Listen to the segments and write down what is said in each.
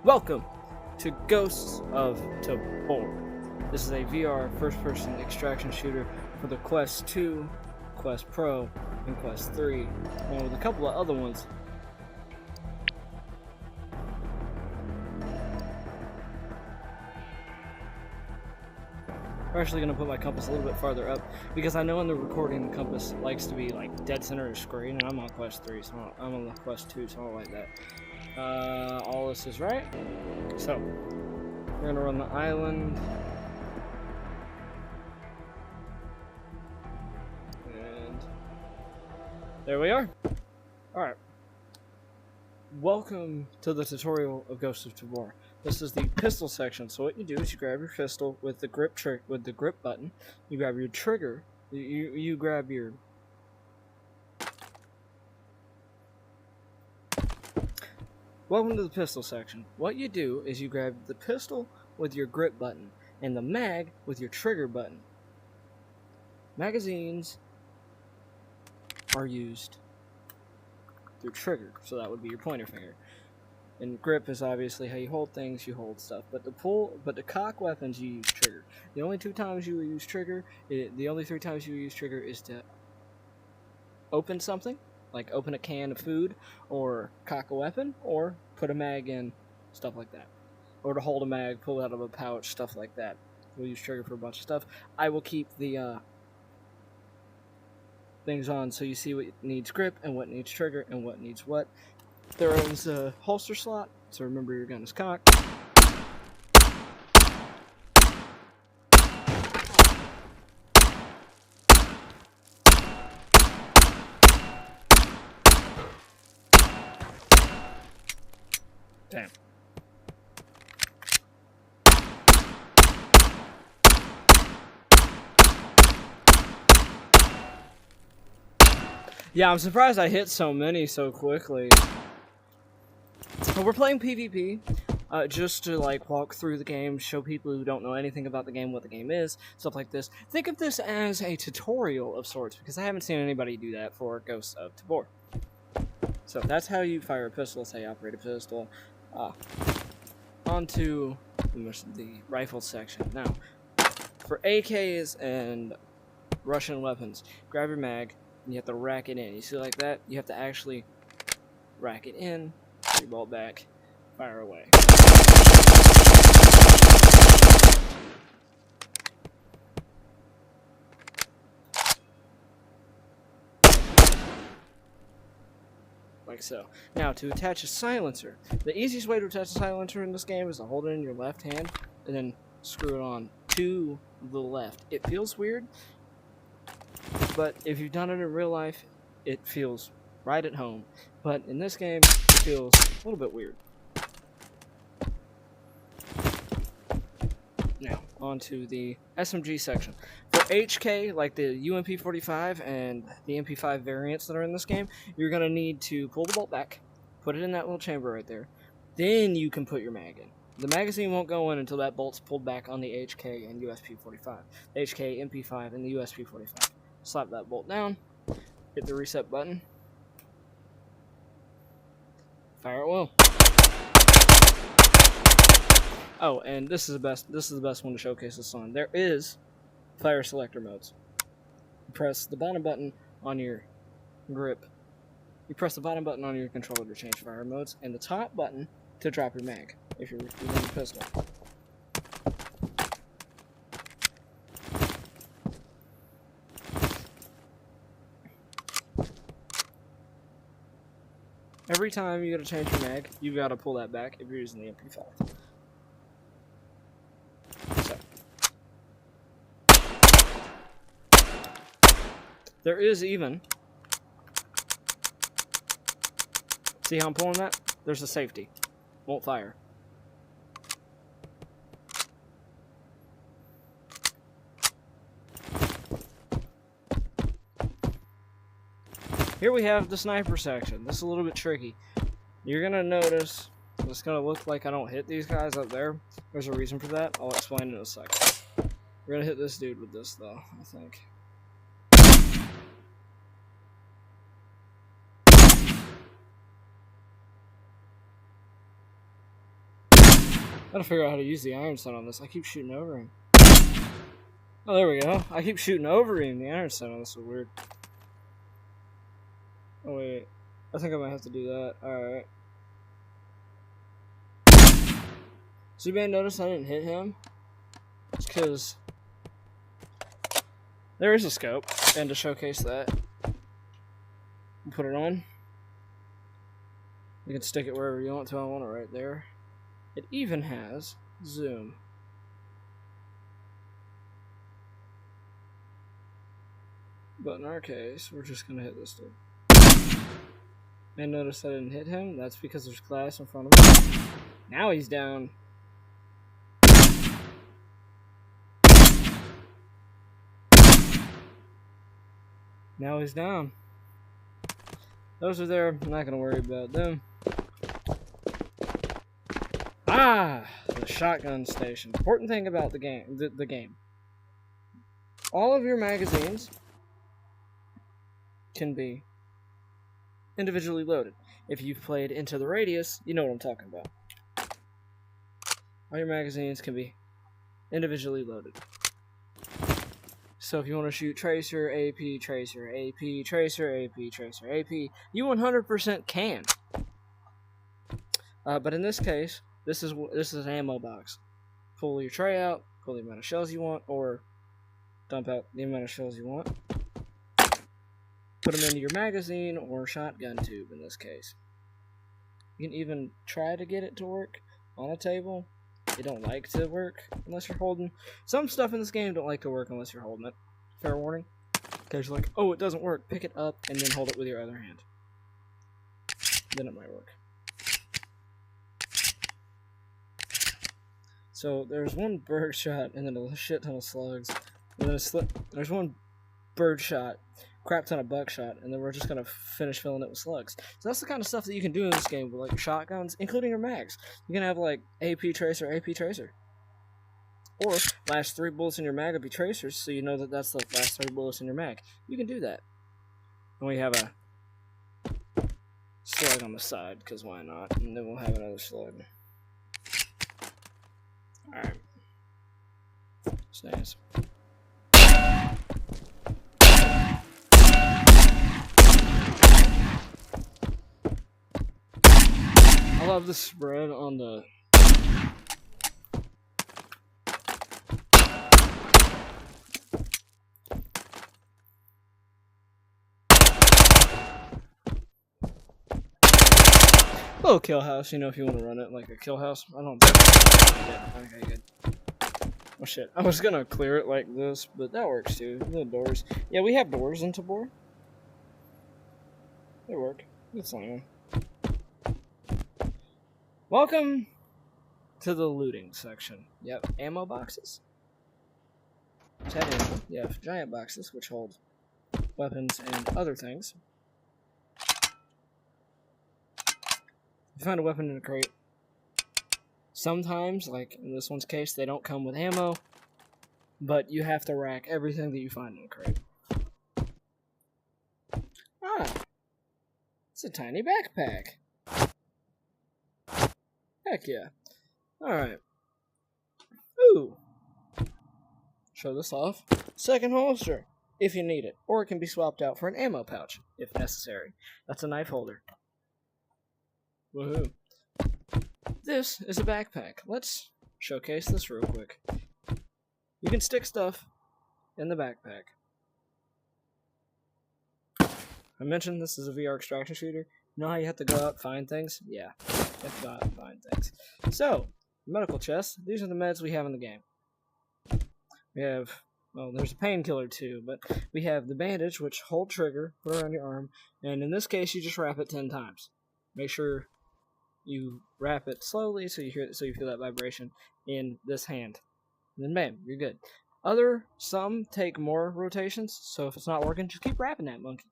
Welcome to Ghosts of Tabor. This is a VR first-person extraction shooter for the Quest 2, Quest Pro, and Quest 3, along with a couple of other ones. I'm actually going to put my compass a little bit farther up, because I know in the recording the compass likes to be like dead center of screen, and I'm on Quest 3, so I'm on the Quest 2, so I don't like that. All this is right. So, we're going to run the island. And there we are. Alright. Welcome to the tutorial of Ghosts of Tabor. This is the pistol section. So what you do is you grab your pistol with the grip button. You grab your trigger. You grab your Welcome to the pistol section. What you do is you grab the pistol with your grip button and the mag with your trigger button. Magazines are used through trigger, so that would be your pointer finger. And grip is obviously how you hold things, you hold stuff. But to cock weapons, you use trigger. The only two times you will use trigger, the only three times you will use trigger is to open something, like open a can of food, or cock a weapon, or put a mag in, stuff like that. Or to hold a mag, pull it out of a pouch, stuff like that. We'll use trigger for a bunch of stuff. I will keep the things on so you see what needs grip and what needs trigger and what needs what. There is a holster slot, so remember your gun is cocked. Damn. Yeah, I'm surprised I hit so many so quickly. But we're playing PvP, just to like walk through the game, show people who don't know anything about the game what the game is, stuff like this. Think of this as a tutorial of sorts, because I haven't seen anybody do that for Ghosts of Tabor. So that's how you fire a pistol, that's how you operate a pistol. Onto the rifle section. Now, for AKs and Russian weapons, grab your mag, and you have to rack it in. You see like that? You have to actually rack it in, put your bolt back, fire away. Like so. Now, to attach a silencer. The easiest way to attach a silencer in this game is to hold it in your left hand and then screw it on to the left. It feels weird, but if you've done it in real life, it feels right at home. But in this game, it feels a little bit weird. Now, onto the SMG section. For HK, like the UMP45 and the MP5 variants that are in this game, you're going to need to pull the bolt back, put it in that little chamber right there, then you can put your mag in. The magazine won't go in until that bolt's pulled back on the HK and USP45. The HK, MP5, and the USP45. Slap that bolt down, hit the reset button, fire at will. Oh, and this is the best one to showcase this on. There is fire selector modes. You press the bottom button on your grip. You press the bottom button on your controller to change fire modes, and the top button to drop your mag if you're using a pistol. Every time you gotta change your mag, you gotta pull that back if you're using the MP5. There is even, see how I'm pulling that? There's a safety. Won't fire. Here we have the sniper section. This is a little bit tricky. You're going to notice it's going to look like I don't hit these guys up there. There's a reason for that. I'll explain in a second. We're going to hit this dude with this though, I think. Gotta figure out how to use the iron sight on this. I keep shooting over him. Oh, there we go. I keep shooting over him. The iron sight on this is weird. Oh, wait. I think I might have to do that. Alright. So you may notice I didn't hit him. It's because there is a scope. And to showcase that, put it on. You can stick it wherever you want to. I want it right there. It even has zoom. But in our case, we're just gonna hit this dude. And notice I didn't hit him. That's because there's glass in front of him. Now he's down. Now he's down. Those are there. I'm not gonna worry about them. Ah, the shotgun station. Important thing about the game. The game. All of your magazines can be individually loaded. If you've played Into the Radius, you know what I'm talking about. All your magazines can be individually loaded. So if you want to shoot Tracer, AP, Tracer, AP, Tracer, AP, Tracer, AP, you 100% can. But in this case, this is an ammo box. Pull your tray out, pull the amount of shells you want, or dump out the amount of shells you want. Put them into your magazine or shotgun tube in this case. You can even try to get it to work on a table. It don't like to work unless you're holding. Some stuff in this game don't like to work unless you're holding it. Fair warning. Because you're like, oh, it doesn't work. Pick it up and then hold it with your other hand. Then it might work. So there's one bird shot and then a shit ton of slugs. And then there's one bird shot, crap ton of buckshot, and then we're just gonna finish filling it with slugs. So that's the kind of stuff that you can do in this game with like shotguns, including your mags. You can have like AP Tracer, AP Tracer. Or last 3 bullets in your mag will be tracers, so you know that that's the last 3 bullets in your mag. You can do that. And we have a slug on the side, because why not? And then we'll have another slug. Alright. Snares. I love the spread on the... little kill house, you know, if you want to run it like a kill house. I don't think okay, good. Oh shit, I was gonna clear it like this, but that works too. The doors. Yeah, we have doors in Tabor. They work. It's fine. Welcome to the looting section. Yep, ammo boxes. You have giant boxes, which hold weapons and other things. You find a weapon in a crate. Sometimes, like in this one's case, they don't come with ammo, but you have to rack everything that you find in a crate. Ah, it's a tiny backpack. Heck yeah. Alright. Ooh. Show this off. Second holster, if you need it. Or it can be swapped out for an ammo pouch, if necessary. That's a knife holder. Woohoo. This is a backpack. Let's showcase this real quick. You can stick stuff in the backpack. I mentioned this is a VR extraction shooter. You know how you have to go out and find things? Yeah, you have to go out and find things. So, medical chest. These are the meds we have in the game. We have, well, there's a painkiller too, but we have the bandage, which hold trigger, put around your arm, and in this case, you just wrap it 10 times. Make sure you wrap it slowly so you feel that vibration in this hand. And then bam, you're good. Some take more rotations, so if it's not working, just keep wrapping that monkey.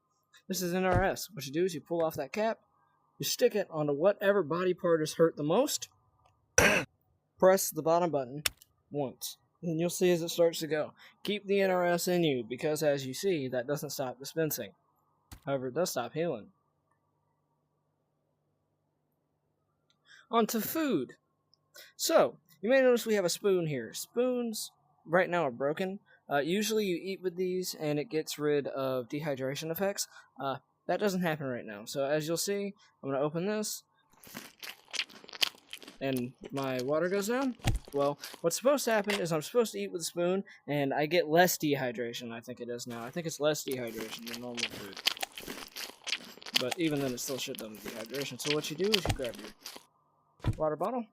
This is NRS. What you do is you pull off that cap, you stick it onto whatever body part is hurt the most, press the bottom button once, and you'll see as it starts to go. Keep the NRS in you, because as you see, that doesn't stop dispensing. However, it does stop healing. On to food. So, You may notice we have a spoon here. Spoons right now are broken. Usually you eat with these and it gets rid of dehydration effects. That doesn't happen right now. So as you'll see, I'm going to open this and my water goes down. Well, what's supposed to happen is I'm supposed to eat with a spoon and I get less dehydration, I think it is now. I think it's less dehydration than normal food. But even then, it still shit done with dehydration. So what you do is you grab your water bottle,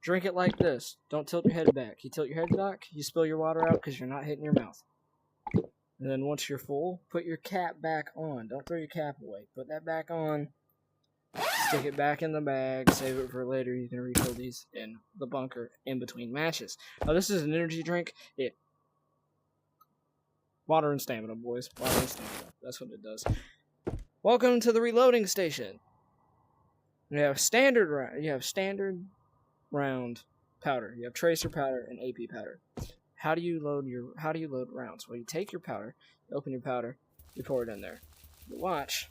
drink it like this. Don't tilt your head back. You tilt your head back, you spill your water out because you're not hitting your mouth. And then once you're full, put your cap back on. Don't throw your cap away. Put that back on. Stick it back in the bag. Save it for later. You can refill these in the bunker in between matches. Now, this is an energy drink. Water and stamina, boys. Water and stamina. That's what it does. Welcome to the reloading station. You have standard round powder. You have tracer powder and AP powder. How do you load rounds? Well, you take your powder, you open your powder, you pour it in there. You watch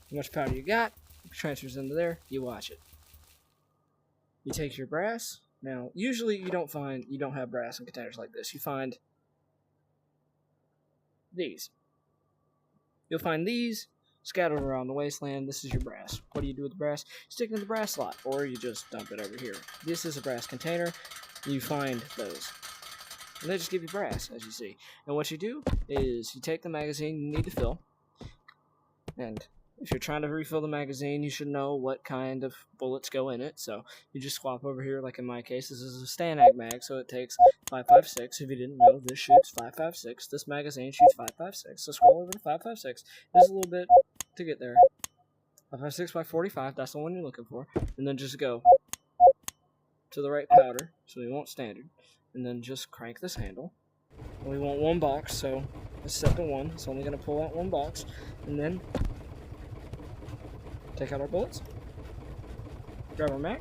how much powder you got, it transfers into there, you watch it. You take your brass. Now, usually you don't have brass in containers like this. You find these. You'll find these scattered around the wasteland. This is your brass. What do you do with the brass? Stick it in the brass slot, or you just dump it over here. This is a brass container. You find those. And they just give you brass, as you see. And what you do is you take the magazine you need to fill. And if you're trying to refill the magazine, you should know what kind of bullets go in it. So you just swap over here, like in my case, this is a Stanag mag, so it takes 5.56. If you didn't know, this shoots 5.56. This magazine shoots 5.56. So scroll over to 5.56. There's a little bit to get there. 5.56 by 45, that's the one you're looking for. And then just go to the right powder, so we want standard. And then just crank this handle. And we want one box, so it's set to 1. It's only going to pull out one box. And then take out our bullets. Grab our mag.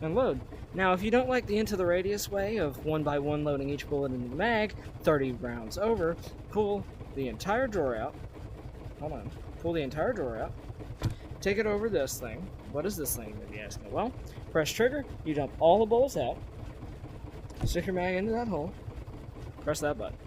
And load. Now, if you don't like the into the radius way of 1 by 1 loading each bullet into the mag, 30 rounds over, pull the entire drawer out. Hold on. Pull the entire drawer out. Take it over this thing. What is this thing, you'll be asking? Well, press trigger, you dump all the bullets out, stick your mag into that hole, press that button.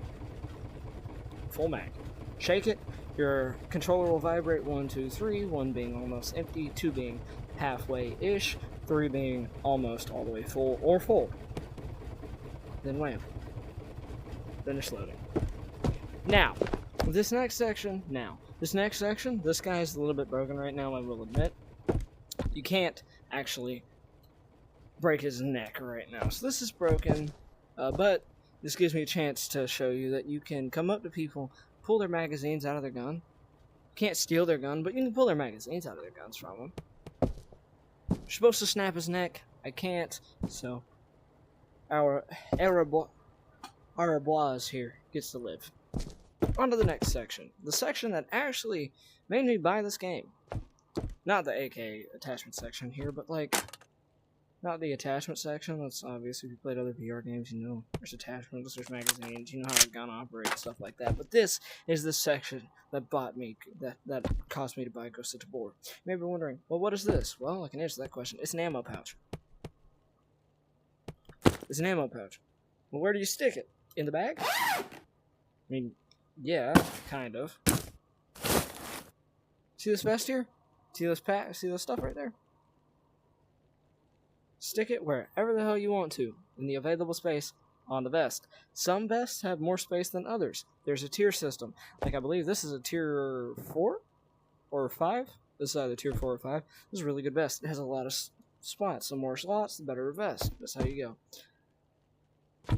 Full mag. Shake it, your controller will vibrate 1, 2, 3, 1 being almost empty, 2 being halfway-ish, 3 being almost all the way full or full. Then wham. Finish loading. Now, this next section, this guy is a little bit broken right now, I will admit. You can't actually break his neck right now. So this is broken, but this gives me a chance to show you that you can come up to people, pull their magazines out of their gun. You can't steal their gun, but you can pull their magazines out of their guns from them. You're supposed to snap his neck. I can't, so our Araboise here gets to live. On to the next section. The section that actually made me buy this game. Not the AK attachment section here, but like, not the attachment section. That's obvious. If you played other VR games, you know there's attachments, there's magazines, you know how a gun operates, stuff like that. But this is the section that that caused me to buy Ghosts of Tabor. You may be wondering, well, what is this? Well, I can answer that question. It's an ammo pouch. It's an ammo pouch. Well, where do you stick it? In the bag? I mean, yeah, kind of. See this vest here? See this stuff right there? Stick it wherever the hell you want to, in the available space on the vest. Some vests have more space than others. There's a tier system. Like, I believe this is a tier 4 or 5. This is either tier 4 or 5. This is a really good vest. It has a lot of spots. The more slots, the better a vest. That's how you go.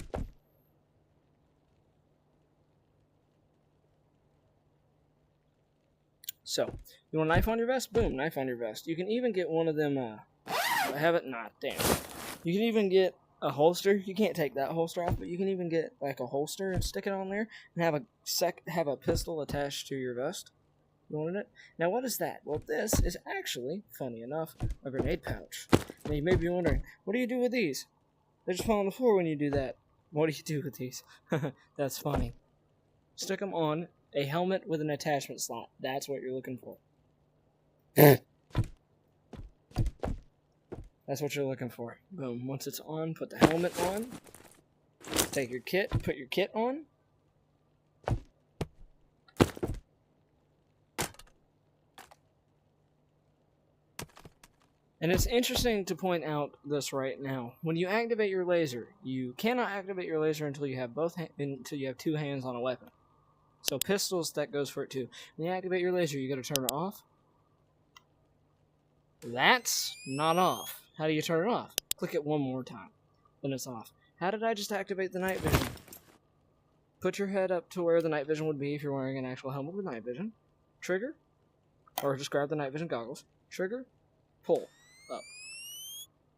So, you want a knife on your vest? Boom, knife on your vest. You can even get one of them, I have it? Nah, damn. You can even get a holster. You can't take that holster off, but you can even get, like, a holster and stick it on there and have a pistol attached to your vest. You wanted it? Now, what is that? Well, this is actually, funny enough, a grenade pouch. Now, you may be wondering, what do you do with these? They just fall on the floor when you do that. What do you do with these? That's funny. Stick them on a helmet with an attachment slot. That's what you're looking for. That's what you're looking for. Boom. Once it's on, put the helmet on. Take your kit, put your kit on. And it's interesting to point out this right now. When you activate your laser, you cannot activate your laser until you have until you have two hands on a weapon. So pistols, that goes for it too. When you activate your laser, you got to turn it off. That's not off. How do you turn it off? Click it one more time, then it's off. How did I just activate the night vision? Put your head up to where the night vision would be if you're wearing an actual helmet with night vision. Trigger, or just grab the night vision goggles. Trigger, pull up.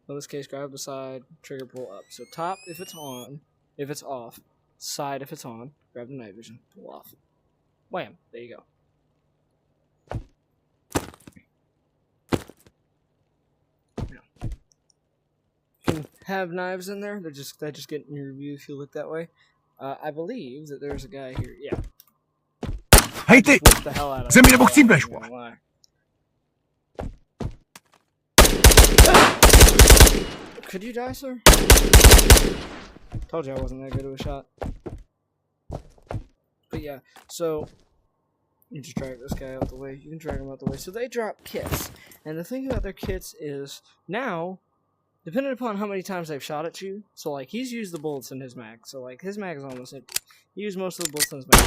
In this case, grab the side, trigger, pull up. So top if it's on, if it's off. Side if it's on, grab the night vision, pull off. Wham! There you go. Now, you can have knives in there. They just get in your view if you look that way. I believe that there's a guy here. Yeah. Hey, ты! The hell out of Замени боксим бешку. Could you die, sir? Told you I wasn't that good of a shot. But yeah, so you just drag this guy out the way. You can drag him out the way. So they drop kits, and the thing about their kits is now, depending upon how many times they've shot at you. So like he's used the bullets in his mag. So like his mag is almost empty. He used most of the bullets in his mag.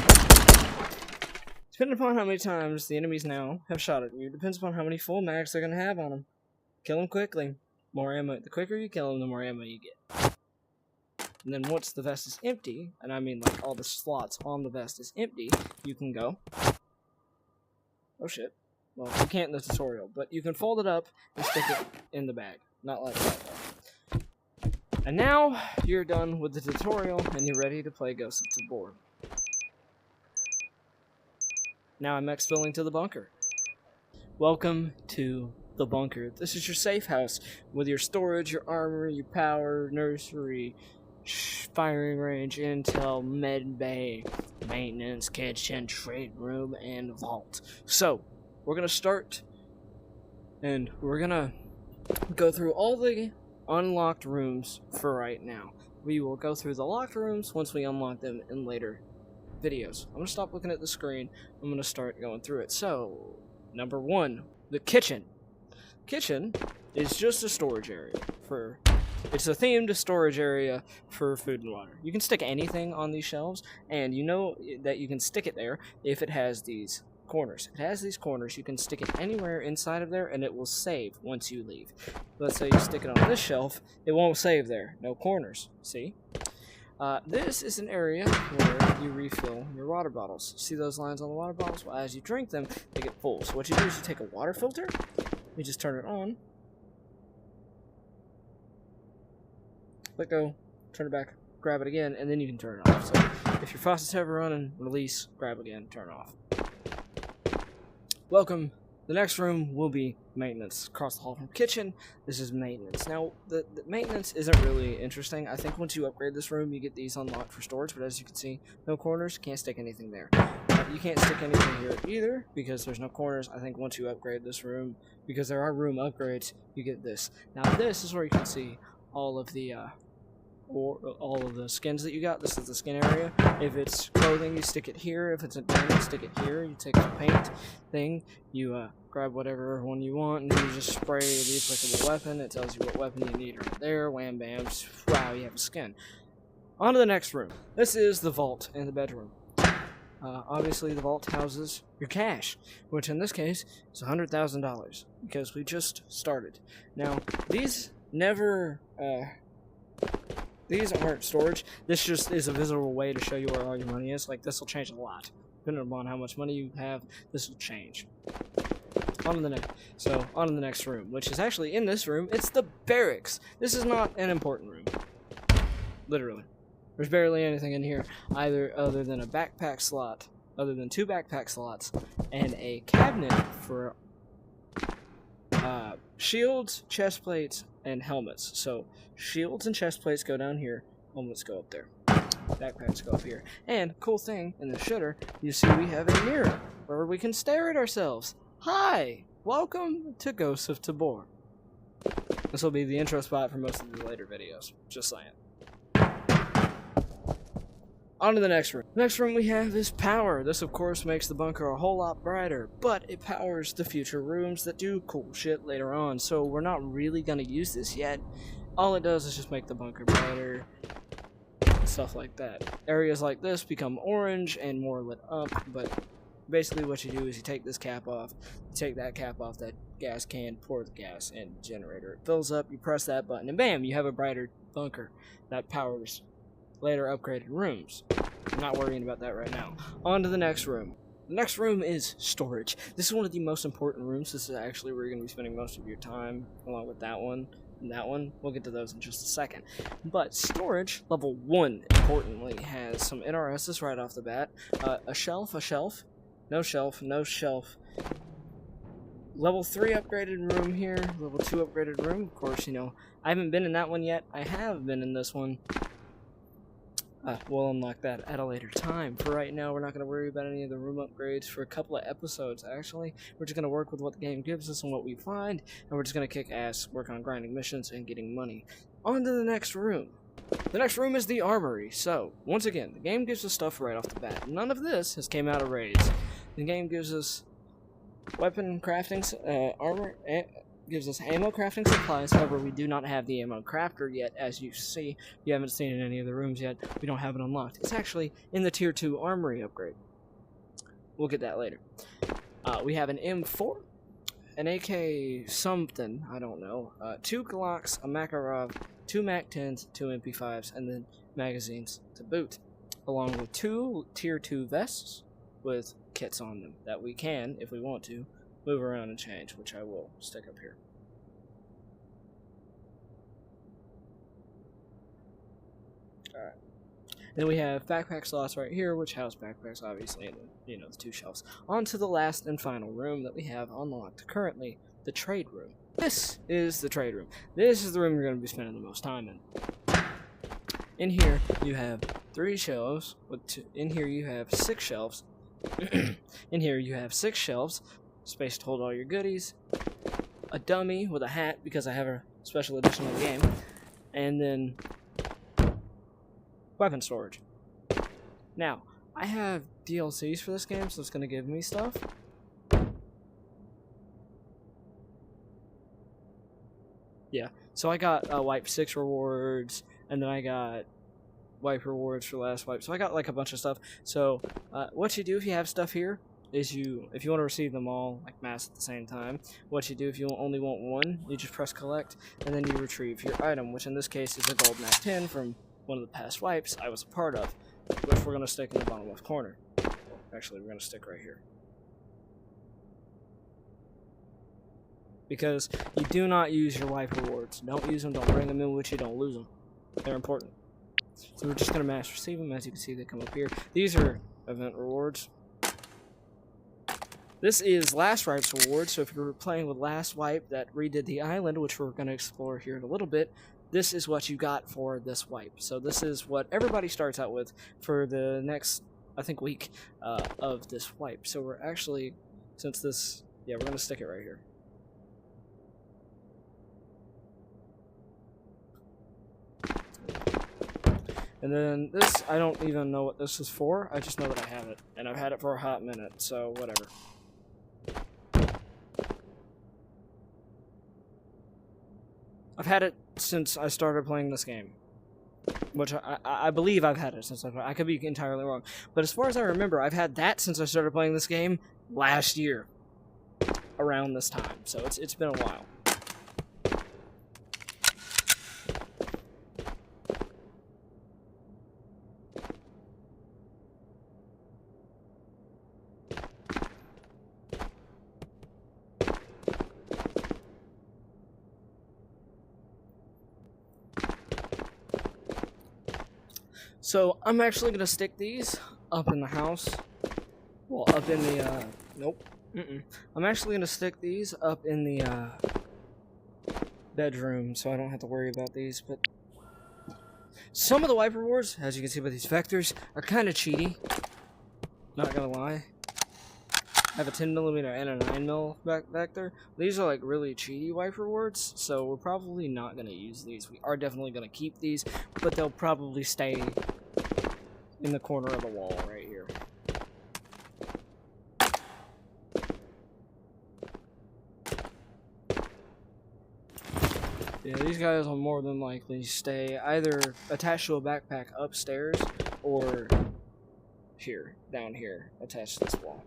Depending upon how many times the enemies now have shot at you, depends upon how many full mags they're gonna have on them. Kill them quickly. More ammo. The quicker you kill them, the more ammo you get. And then once the vest is empty, and I mean like all the slots on the vest is empty, you can go. Oh shit. Well, you can't in the tutorial, but you can fold it up and stick it in the bag. Not like that though. And now you're done with the tutorial and you're ready to play Ghosts of Tabor. Now I'm exfilling to the bunker. Welcome to the bunker. This is your safe house with your storage, your armor, your power, nursery, firing range, intel, med bay, maintenance, kitchen, trade room, and vault. So, we're gonna start, and we're gonna go through all the unlocked rooms for right now. We will go through the locked rooms once we unlock them in later videos. I'm gonna stop looking at the screen. I'm gonna start going through it. So, number 1, the kitchen. Kitchen is just a storage area for... It's a themed storage area for food and water. You can stick anything on these shelves, and you know that you can stick it there if it has these corners. If it has these corners, you can stick it anywhere inside of there, and it will save once you leave. Let's say you stick it on this shelf, it won't save there. No corners. See? This is an area where you refill your water bottles. See those lines on the water bottles? Well, as you drink them, they get full. So what you do is you take a water filter, you just turn it on, let go, turn it back, grab it again, and then you can turn it off. So if your faucet's ever running, release, grab again, turn off. Welcome. The next room will be maintenance. Across the hall from kitchen, this is maintenance. Now, the maintenance isn't really interesting. I think once you upgrade this room, you get these unlocked for storage, but as you can see, no corners, can't stick anything there. You can't stick anything here either, because there's no corners. I think once you upgrade this room, because there are room upgrades, you get this. Now, this is where you can see all of the skins that you got. This is the skin area. If it's clothing, you stick it here. If it's a diamond, stick it here. You take the paint thing, you grab whatever one you want, and then you just spray the applicable weapon. It tells you what weapon you need right there. Wham bam. Wow, you have a skin. On to the next room. This is the vault and the bedroom. Obviously, the vault houses your cash, which in this case is $100,000, because we just started. Now, these never... These aren't storage. This just is a visual way to show you where all your money is. Like, this will change a lot. Depending upon how much money you have, this will change. On to the next room, which is actually in this room. It's the barracks. This is not an important room. Literally. There's barely anything in here, other than a backpack slot, other than 2 backpack slots, and a cabinet for shields, chest plates, and helmets. So shields and chest plates go down here, helmets go up there, backpacks go up here. And cool thing in the shooter, you see we have a mirror where we can stare at ourselves. Hi, welcome to Ghosts of Tabor. This will be the intro spot for most of the later videos. Just saying. On to the next room. The next room we have is power. This, of course, makes the bunker a whole lot brighter, but it powers the future rooms that do cool shit later on, so we're not really going to use this yet. All it does is just make the bunker brighter, stuff like that. Areas like this become orange and more lit up, but basically what you do is you take this cap off, you take that cap off that gas can, pour the gas in the generator. It fills up, you press that button, and bam, you have a brighter bunker that powers later upgraded rooms. I'm not worrying about that right now. On to the next room. The next room is storage. This is one of the most important rooms. This is actually where you're going to be spending most of your time, along with that one and that one. We'll get to those in just a second. But storage, level 1, importantly, has some NRSs right off the bat. A shelf, no shelf, no shelf. Level 3 upgraded room here, level 2 upgraded room. Of course, you know, I haven't been in that one yet. I have been in this one. We'll unlock that at a later time. For right now, we're not going to worry about any of the room upgrades for a couple of episodes, actually. We're just going to work with what the game gives us and what we find, and we're just going to kick ass, work on grinding missions, and getting money. On to the next room. The next room is the armory. So, once again, the game gives us stuff right off the bat. None of this has came out of raids. The game gives us weapon crafting, armor, gives us ammo crafting supplies. However, we do not have the ammo crafter yet. As you see, you haven't seen it in any of the rooms yet. We don't have it unlocked. It's actually in the tier 2 armory upgrade. We'll get that later. We have an M4, an AK something, I don't know, 2 Glocks, a Makarov, 2 MAC-10s, 2 MP5s, and then magazines to boot, along with 2 tier 2 vests with kits on them that we can, if we want to, move around and change, which I will stick up here. Alright. Then we have backpack slots right here, which house backpacks, obviously, and you know, the 2 shelves. On to the last and final room that we have unlocked currently, the trade room. This is the trade room. This is the room you're going to be spending the most time in. In here, you have 3 shelves. In here, you have 6 shelves. In here, you have 6 shelves. Space to hold all your goodies, a dummy with a hat because I have a special edition of the game, and then weapon storage. Now, I have DLCs for this game, so it's going to give me stuff. Yeah, so I got Wipe 6 rewards, and then I got Wipe rewards for last wipe, so I got like a bunch of stuff. So, what you do if you have stuff here is if you want to receive them all, like mass at the same time, what you do if you only want one, you just press collect, and then you retrieve your item, which in this case is a gold MAC-10 from one of the past wipes I was a part of, which we're going to stick in the bottom left corner. Actually, we're going to stick right here. Because you do not use your wipe rewards. Don't use them, don't bring them in with you, don't lose them. They're important. So we're just going to mass receive them. As you can see, they come up here. These are event rewards. This is Last Wipe's reward, so if you were playing with Last Wipe that redid the island, which we're going to explore here in a little bit, this is what you got for this wipe. So this is what everybody starts out with for the next, I think, week of this wipe. So we're actually, since this, yeah, we're going to stick it right here. And then this, I don't even know what this is for, I just know that I have it. And I've had it for a hot minute, so whatever. I've had it since I started playing this game. Which I believe I've had it since I could be entirely wrong. But as far as I remember, I've had that since I started playing this game last year. Around this time. So it's been a while. So, I'm actually going to stick these up in the house. Well, up in the, nope. I'm actually going to stick these up in the, bedroom, so I don't have to worry about these, but some of the wipe rewards, as you can see by these vectors, are kind of cheaty. Not going to lie. have a 10mm and a 9mm back there. These are like really cheaty wipe rewards, so we're probably not going to use these. We are definitely going to keep these, but they'll probably stay in the corner of the wall right here. Yeah, these guys will more than likely stay either attached to a backpack upstairs or here, down here, attached to this wall.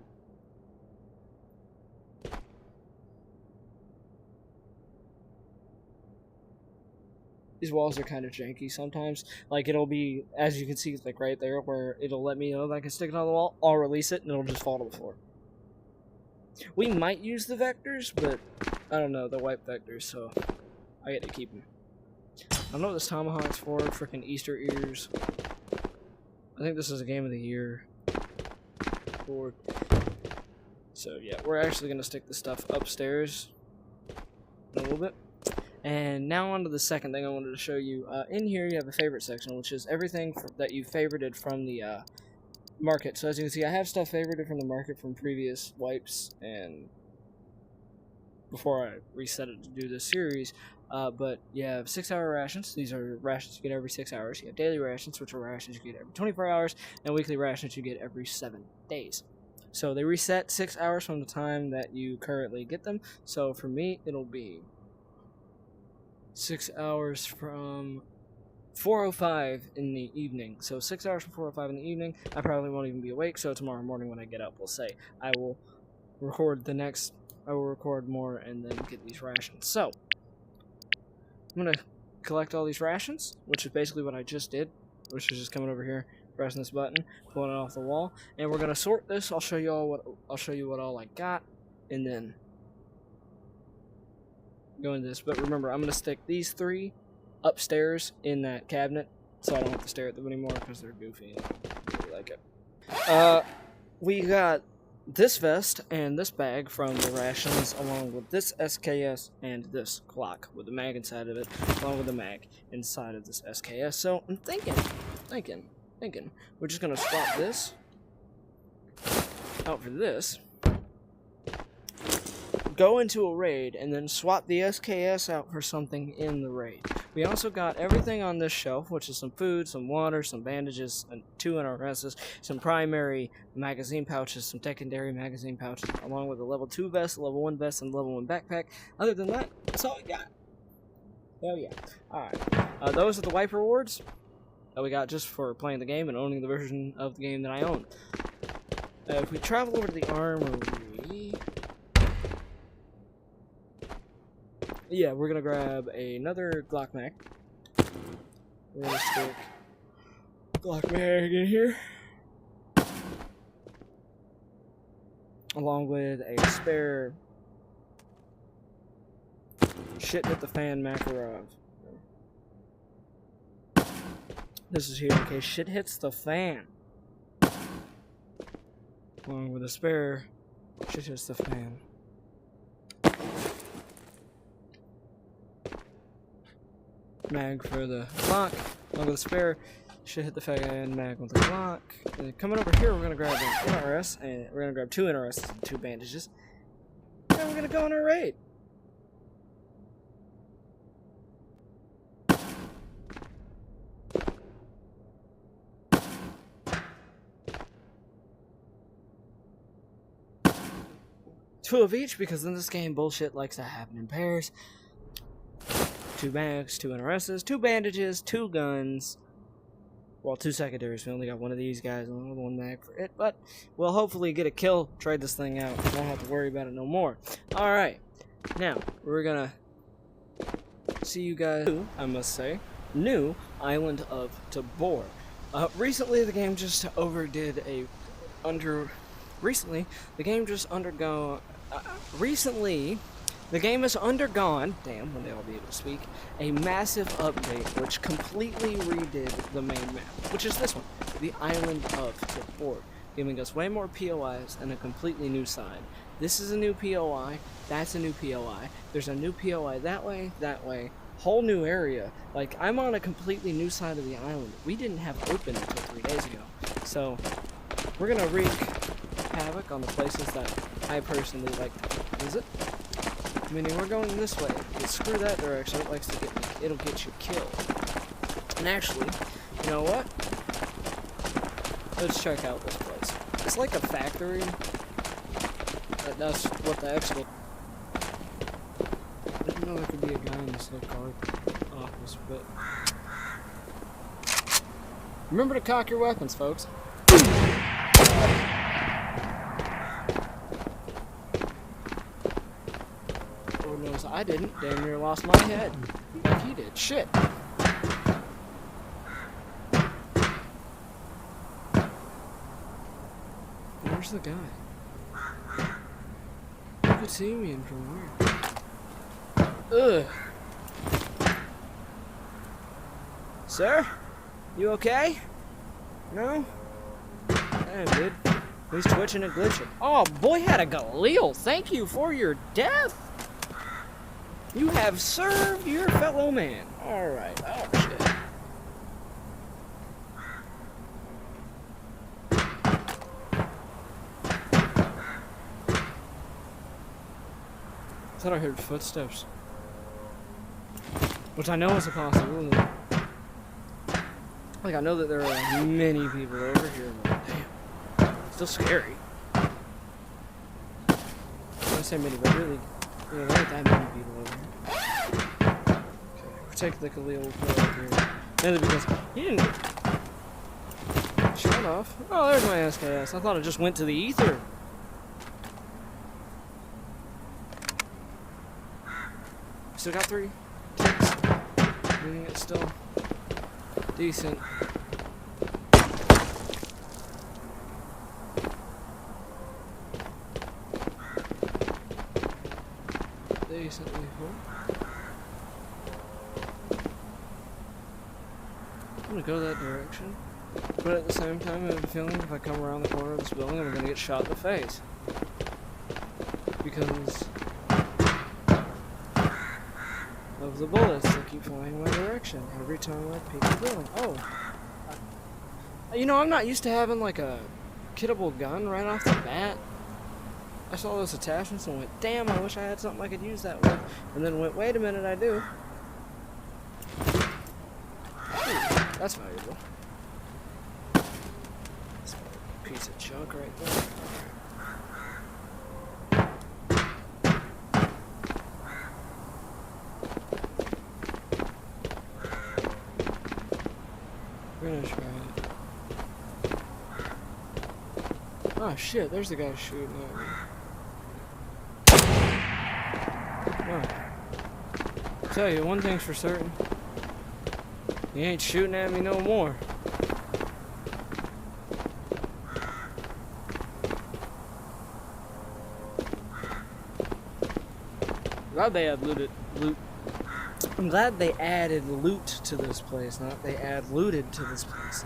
These walls are kind of janky sometimes. Like, it'll be, as you can see, like right there, where it'll let me know that I can stick it on the wall. I'll release it, and it'll just fall to the floor. We might use the vectors, but I don't know, the wipe vectors, so I get to keep them. I don't know what this tomahawk's for, freaking Easter ears. I think this is a game of the year. Board. So yeah, we're actually going to stick the stuff upstairs in a little bit. And now on to the second thing I wanted to show you. In here you have a favorite section, which is everything that you favorited from the market. So as you can see, I have stuff favorited from the market from previous wipes and before I reset it to do this series. But you have 6-hour rations. These are rations you get every 6 hours. You have daily rations, which are rations you get every 24 hours, and weekly rations you get every 7 days. So they reset 6 hours from the time that you currently get them. So for me, it'll be 6 hours from 4:05 in the evening. So 6 hours from 4:05 in the evening. I probably won't even be awake. So tomorrow morning when I get up, we'll say I will record more and then get these rations. So I'm going to collect all these rations, which is basically what I just did, which is just coming over here, pressing this button, pulling it off the wall, and we're going to sort this. I'll show you what all I got, and then go into this. But remember, I'm going to stick these 3 upstairs in that cabinet, so I don't have to stare at them anymore because they're goofy and I don't really like it. We got this vest and this bag from the rations, along with this SKS and this Glock with the mag inside of it, along with the mag inside of this SKS. So I'm thinking, we're just gonna swap this out for this, go into a raid, and then swap the SKS out for something in the raid. We also got everything on this shelf, which is some food, some water, some bandages, and 2 NRSs, some primary magazine pouches, some secondary magazine pouches, along with a level 2 vest, a level 1 vest, and a level 1 backpack. Other than that, that's all we got. Hell yeah. Alright. Those are the wipe rewards that we got just for playing the game and owning the version of the game that I own. If we travel over to the armory, yeah, we're gonna grab another Glock mag. We're gonna stick Glock mag in here, along with a spare shit hit the fan Makarov. This is here in case shit hits the fan. Along with a spare shit hits the fan. Mag for the Glock, along with a spare shit hit the fan mag with the Glock. And coming over here, we're gonna grab an NRS, and we're gonna grab 2 NRS and 2 bandages, and we're gonna go on our raid. Two of each, because in this game, bullshit likes to happen in pairs. 2 mags, 2 NRSs, 2 bandages, 2 guns. Well, 2 secondaries. We only got 1 of these guys and only 1 mag for it. But we'll hopefully get a kill, trade this thing out. We won't have to worry about it no more. Alright. Now, we're gonna see you guys, I must say, new Island of Tabor. Recently, the game just overdid a Recently, the game has undergone, damn, when they all be able to speak, a massive update which completely redid the main map, which is this one, the Island of Tabor, giving us way more POIs and a completely new side. This is a new POI, that's a new POI, there's a new POI that way, whole new area. Like, I'm on a completely new side of the island. We didn't have open until 3 days ago. So, we're gonna wreak havoc on the places that I personally like to visit. Meaning we're going this way. But screw that direction. It likes to it'll get you killed. And actually, you know what? Let's check out this place. It's like a factory. That's what the expo. I didn't know there could be a guy in this little card office, but remember to cock your weapons, folks. Lord knows I didn't. Damn near lost my head. Like he did. Shit. Where's the guy? You could see me in from where? Ugh. Sir? You okay? No? Damn, dude. He's twitching and glitching. Oh, boy had a Galil. Thank you for your death. You have served your fellow man. Alright. Oh, shit. I thought I heard footsteps. Which I know is a possibility. Like, I know that there are many people over here, but damn. Still scary. I don't say many, but really, there aren't that many people over here. Okay, we'll take the Khalil over here. Mainly because he didn't get shut off. Oh, there's my SKS. I thought it just went to the ether. Still got 3 kicks. Meaning it's still decent. Decently full. I'm gonna go that direction. But at the same time, I have a feeling if I come around the corner of this building, I'm gonna get shot in the face. Because of the bullets that keep flying my direction every time I peek the building. Oh. You know, I'm not used to having like a kittable gun right off the bat. I saw those attachments and went, damn, I wish I had something I could use that with. And then went, wait a minute, I do. Ooh, that's valuable. That's a piece of junk right there. We're gonna try it. Oh shit, there's the guy shooting at me. Oh. Tell you, one thing's for certain. He ain't shooting at me no more. Glad they have loot. I'm glad they added loot to this place, not they add looted to this place.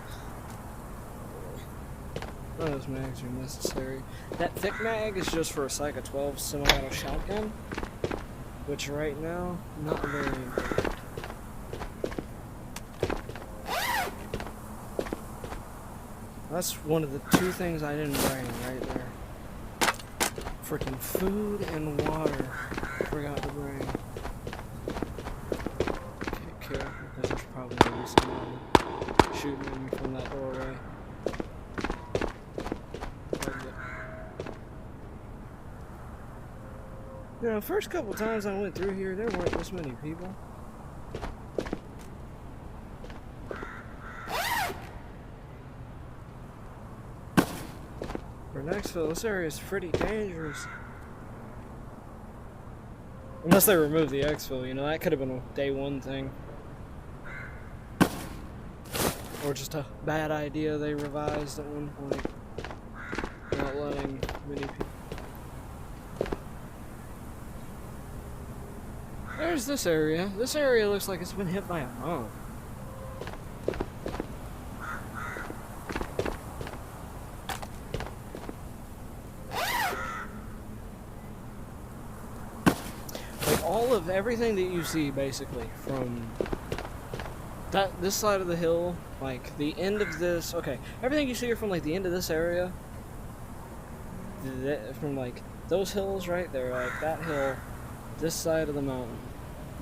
None of those mags are necessary. That thick mag is just for a Psycho 12 semi-auto shotgun, which right now, not very important. That's one of the 2 things I didn't bring right there. Freaking food and water. Forgot to bring. Careful, because there's probably going to be someone shooting at me from that doorway. You know, first couple times I went through here, there weren't this many people. For Nextville, this area is pretty dangerous. Unless they remove the exfil, you know, that could have been a day 1 thing. Or just a bad idea they revised at one point. Not letting many people. There's this area. This area looks like it's been hit by a bomb. All of everything that you see, basically, from this side of the hill, like the end of this, okay, everything you see from like the end of this area, from like those hills right there, like that hill, this side of the mountain,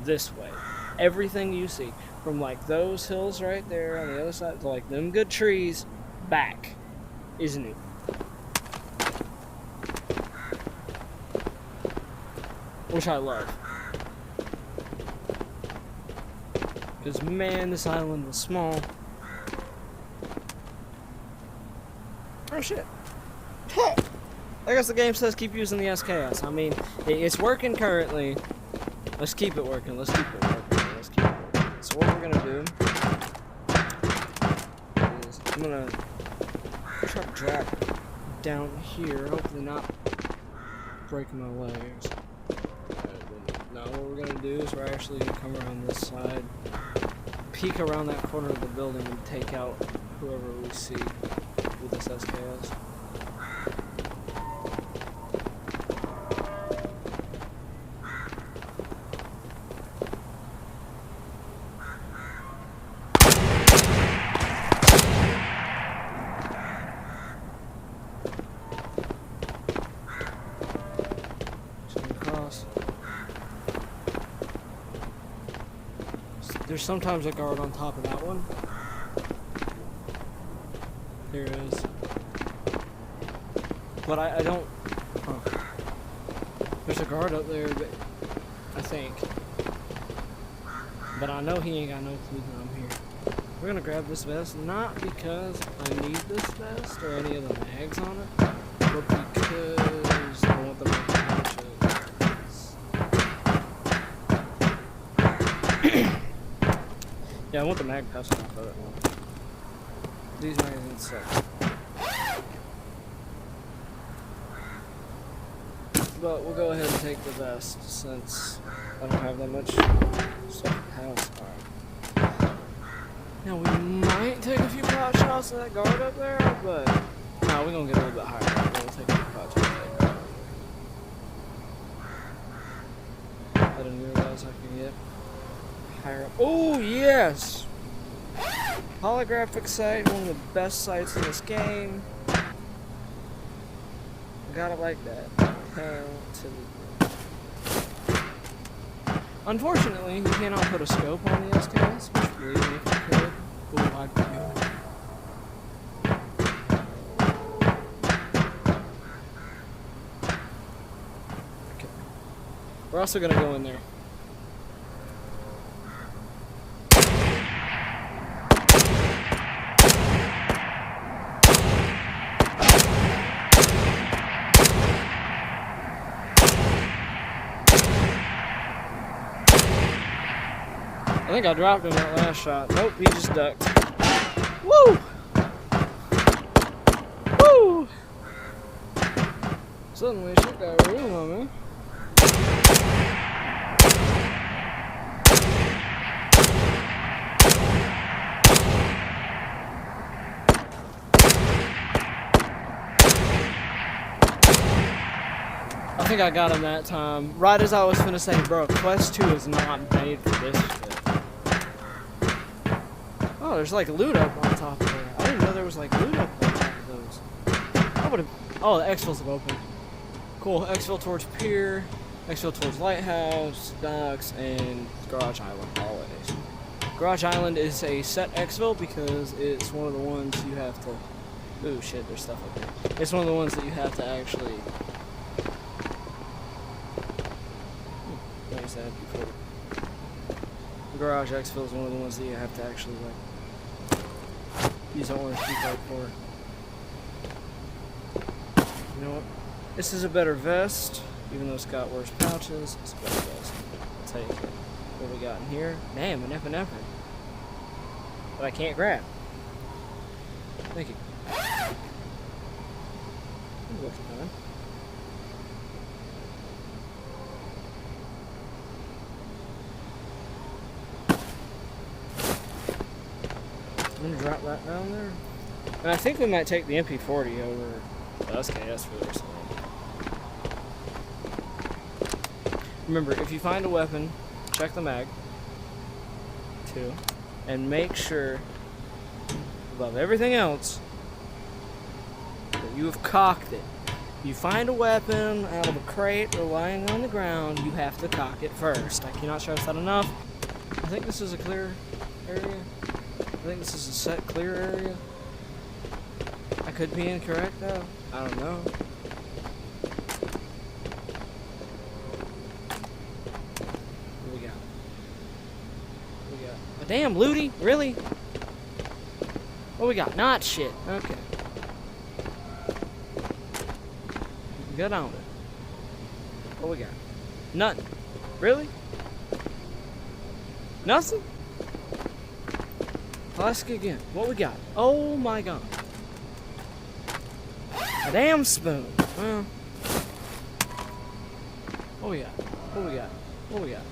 this way. Everything you see from like those hills right there on the other side to like them good trees back is new. Which I love. Because man, this island was small. Oh shit. I guess the game says keep using the SKS. I mean, it's working currently. Let's keep it working. Let's keep it working. Let's keep it working. So what we're gonna do is I'm gonna try to drop down here. Hopefully not breaking my legs. Now what we're gonna do is we're actually gonna come around this side, peek around that corner of the building, and take out whoever we see with this SKS. There's sometimes a guard on top of that one. There is. But I don't... Huh. There's a guard up there, but I think. But I know he ain't got no clue that I'm here. We're gonna grab this vest, not because I need this vest or any of the mags on it, but because I want the mag pouches. Yeah, I want the mag pouch off of it. These magazines suck. But we'll go ahead and take the vest since I don't have that much stuff in the house. Alright. Now we might take a few pot shots at that guard up there, but no, we're gonna get a little bit higher. We're gonna take a few pot shots at that guard. I didn't realize I could get higher up. Oh yes! Holographic sight, one of the best sights in this game. I got it like that. Unfortunately, you cannot put a scope on the SKS, which believe me, if you could, ooh, I'd be good. Okay. We're also gonna go in there. I think I dropped him that last shot. Nope, he just ducked. Woo! Woo! Suddenly shit got real on me. I think I got him that time. Right as I was finna say, bro, Quest 2 is not made for this shit. Oh, there's like loot up on top of there. I didn't know there was like loot up on top of those. I would've... Oh, the exfils have opened. Cool, exfil towards pier, exfil towards lighthouse, docks, and garage island holidays. Garage island is a set exfil because it's one of the ones you have to... Ooh, shit, there's stuff up there. It's one of the ones that you have to actually... Like I said before. The garage exfil is one of the ones that you have to actually, like... use an orange keycard for. You know what? This is a better vest, even though it's got worse pouches. It's a better vest. I'll take it. What we got in here? Damn, an epinephrine. But I can't grab. Thank you. Looks fine. I'm gonna drop that down there. And I think we might take the MP40 over the SKS for this one. Remember, if you find a weapon, check the mag, too, and make sure, above everything else, that you have cocked it You find a weapon out of a crate or lying on the ground, you have to cock it first. I cannot stress that enough. I think this is a clear area. I think this is a set clear area. I could be incorrect though. I don't know. What we got? What we got? A damn looty? Really? What we got? Not shit. Okay. Get on it. What we got? Nothing. Really? Nothing? Ask again. What we got? Oh my god. A damn spoon. Well. What we got? What we got? What we got?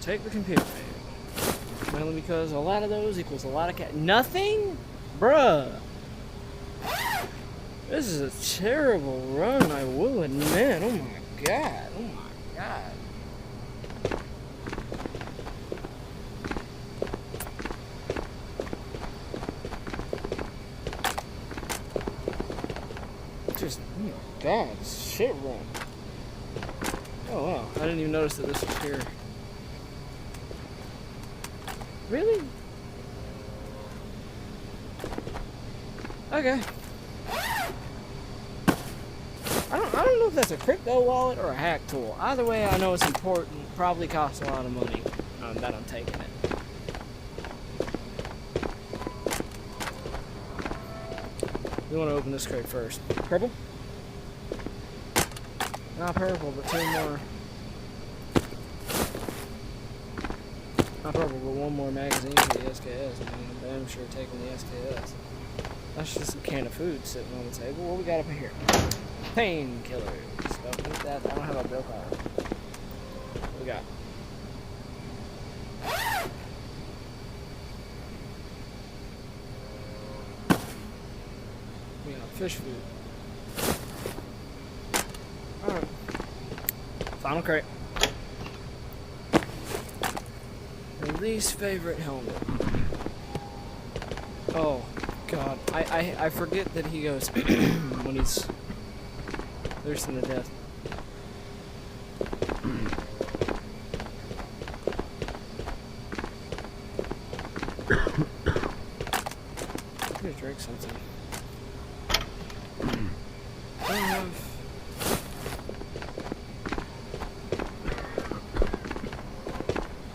Take the computer. Mainly because a lot of those equals a lot of cat. Nothing? Bruh. This is a terrible run, I will admit. Oh my god. Oh my god. Just, oh my god, shit run. Oh wow, I didn't even notice that this was here. Really? Okay. I don't know if that's a crypto wallet or a hack tool. Either way, I know it's important. Probably costs a lot of money. That I'm taking it. We want to open this crate first. Purple? Not purple, but two more. Not purple, but one more magazine for the SKS. I'm damn sure taking the SKS. That's just a can of food sitting on the table. What we got up in here? Painkillers. Don't need that. I don't have a bill card. What we got? We got fish food. Alright. Final crate. My least favorite helmet. Oh god. I forget that he goes when he's thirsting to death. I'm gonna drink something. I don't have...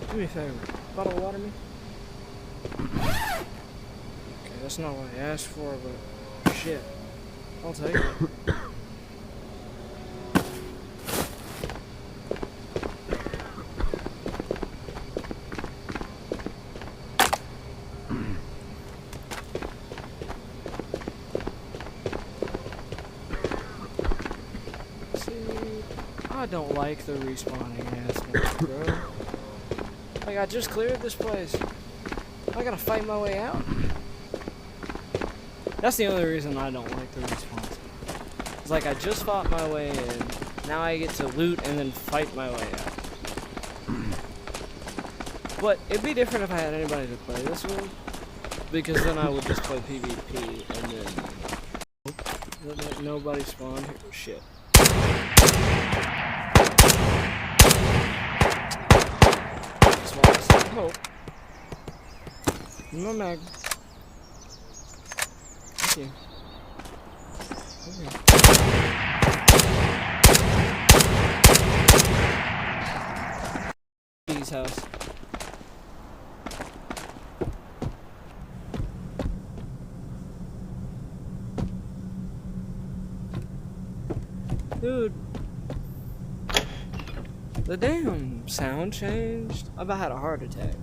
Do me a favor. Bottle of water me? Okay, that's not what I asked for, but shit. I'll take it. I don't like the respawning aspect, bro. Like, I just cleared this place. I gotta fight my way out. That's the only reason I don't like the respawns. It's like I just fought my way in. Now I get to loot and then fight my way out. But it'd be different if I had anybody to play this with. Because then I would just play PvP and then... Nobody spawned here. Shit. Hope. No mag. Thank you. Okay. His house. Dude. The damn sound changed. I about had a heart attack.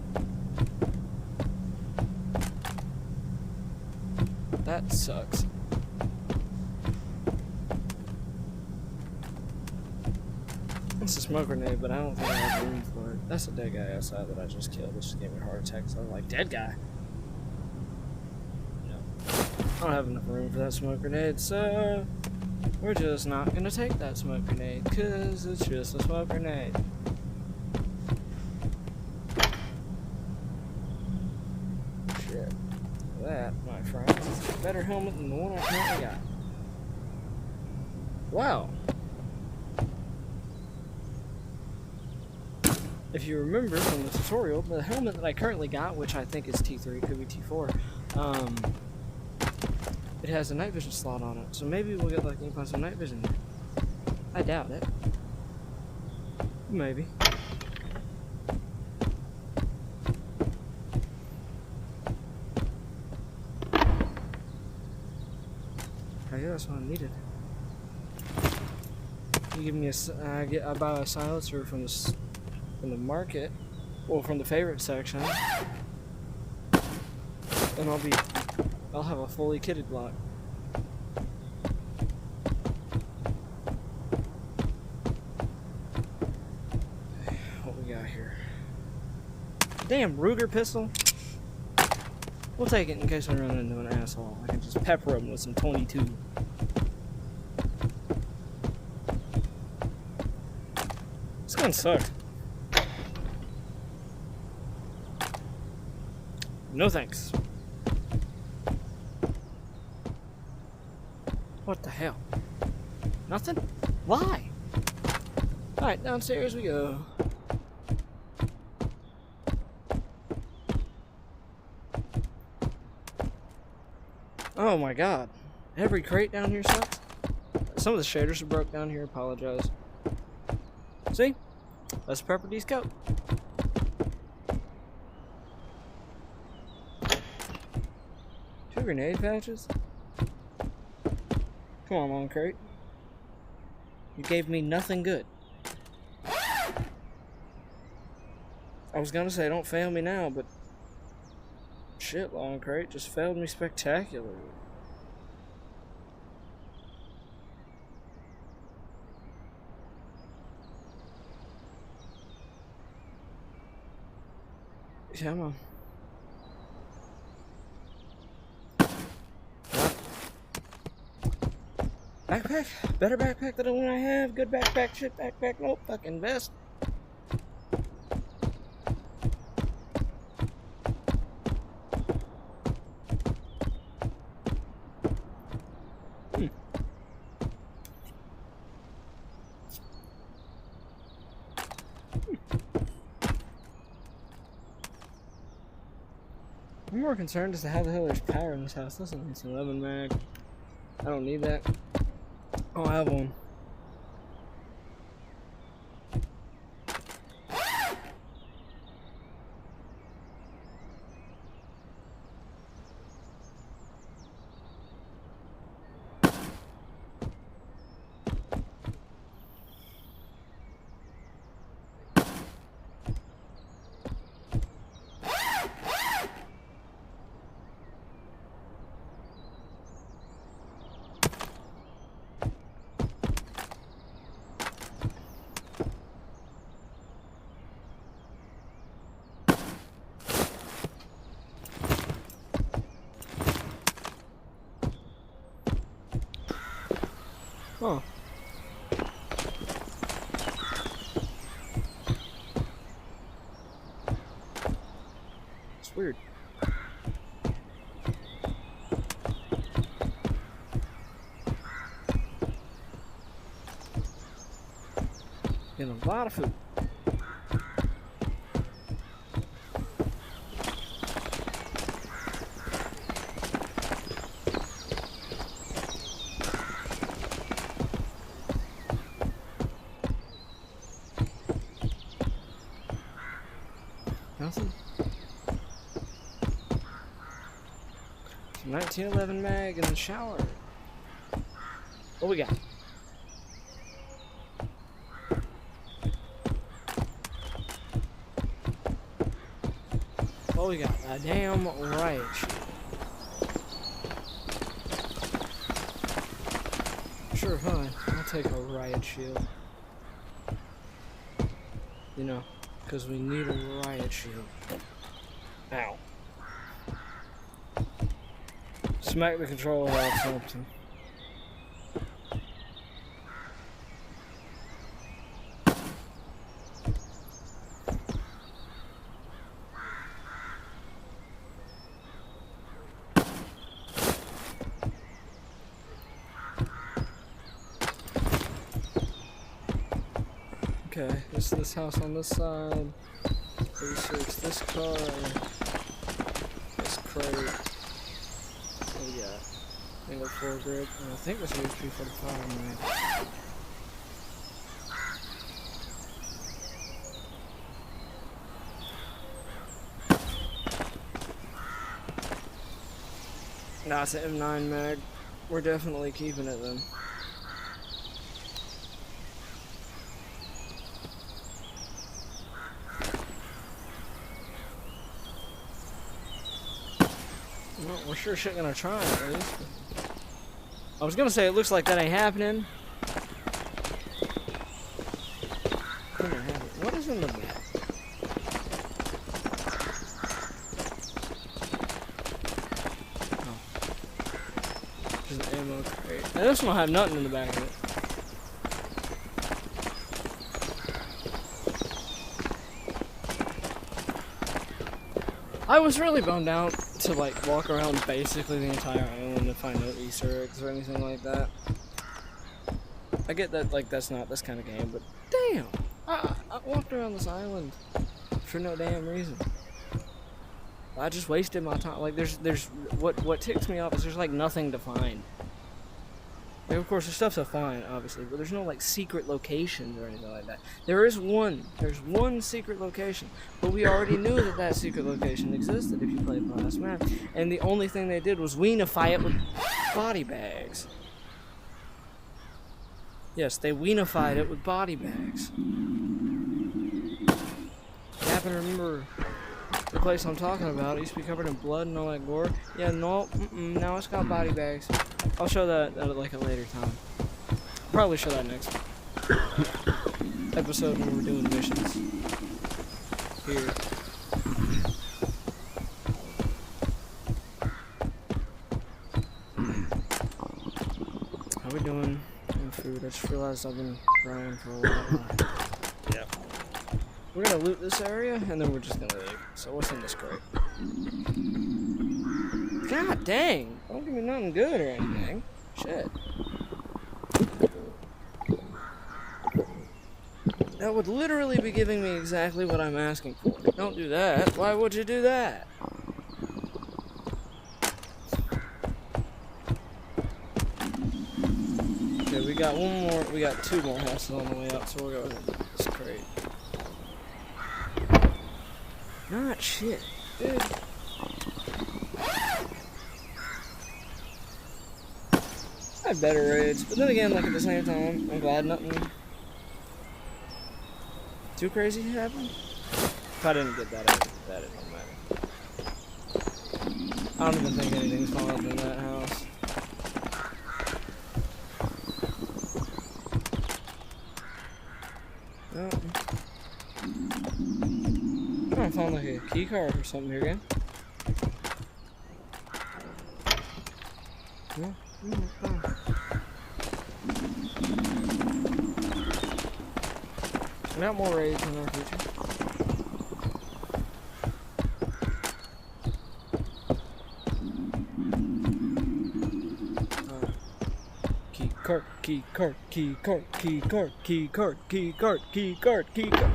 That sucks. It's a smoke grenade, but I don't think I have room for it. That's a dead guy outside that I just killed. This just gave me a heart attack, so I'm like, dead guy. No. I don't have enough room for that smoke grenade, so we're just not gonna take that smoke grenade, cause it's just a smoke grenade. Shit. That, my friends, is better helmet than the one I currently got. Wow. If you remember from the tutorial, the helmet that I currently got, which I think is T3, could be T4, it has a night vision slot on it. So maybe we'll get lucky and find some night vision there. I doubt it. Maybe. I guess that's what I needed. You give me I buy a silencer from the market, well, from the favorite section, and I'll have a fully kitted Glock. What we got here? Damn Ruger pistol. We'll take it in case I run into an asshole. I can just pepper him with some 22. This gun sucks. No thanks. What the hell? Nothing? Why? Alright, downstairs we go. Oh my god. Every crate down here sucks. Some of the shaders are broke down here, apologize. See? Let's pepper these coat. Two grenade patches? Come on, long crate. You gave me nothing good. I was gonna say don't fail me now, but shit, long crate just failed me spectacularly. Come on. Backpack? Better backpack than the one I have. Good backpack, shit backpack, nope, fucking vest. I'm more concerned as to how the hell there's power in this house. Listen, it's an 11 mag. I don't need that. I'll have one. Huh. It's weird. Getting a lot of food. Nothing. 1911 mag in the shower. What we got? What we got? A damn riot shield. Sure, fine. I'll take a riot shield. You know, because we need a riot shield. Ow. Smack the controller off something. Okay, this house on this side. Research this car. This crate. What do we got? Angle 4 grip. And I think this is P45, right? Nah, it's an M9 mag. We're definitely keeping it then. Well, we're sure shit gonna try it, at least. I was gonna say it looks like that ain't happening. What is in the back? Ammo crate. Now this one will have nothing in the back of it. I was really bummed out to like walk around basically the entire island and find no Easter eggs or anything like that. I get that like that's not this kind of game, but damn, I walked around this island for no damn reason. I just wasted my time. Like there's what ticks me off is there's like nothing to find. Like, of course, the stuff's to find, obviously, but there's no like secret locations or anything like that. There's one secret location, but we already knew that that secret location existed if you played the last map. And the only thing they did was weenify it with body bags. Yes, they weenified it with body bags. You happen to remember the place I'm talking about? It used to be covered in blood and all that gore. Yeah, no, now it's got body bags. I'll show that at like a later time. Probably show that next episode when we're doing missions. Here. How we doing on food? I just realized I've been grinding for a while. Yep. We're gonna loot this area and then we're just gonna leave. So what's in this crate? God dang! Don't give me nothing good or anything. Shit. That would literally be giving me exactly what I'm asking for. Don't do that. Why would you do that? Okay, we got one more. We got two more houses on the way out, so we'll go with this crate. Not shit, dude. I have better raids, but then again, like at the same time, I'm glad nothing too crazy happened. If I didn't get that, I didn't get that, it don't matter. I don't even think anything's falling up in that house. Oh. I found like a key card or something here again. No. We got more raids in our future. Key card.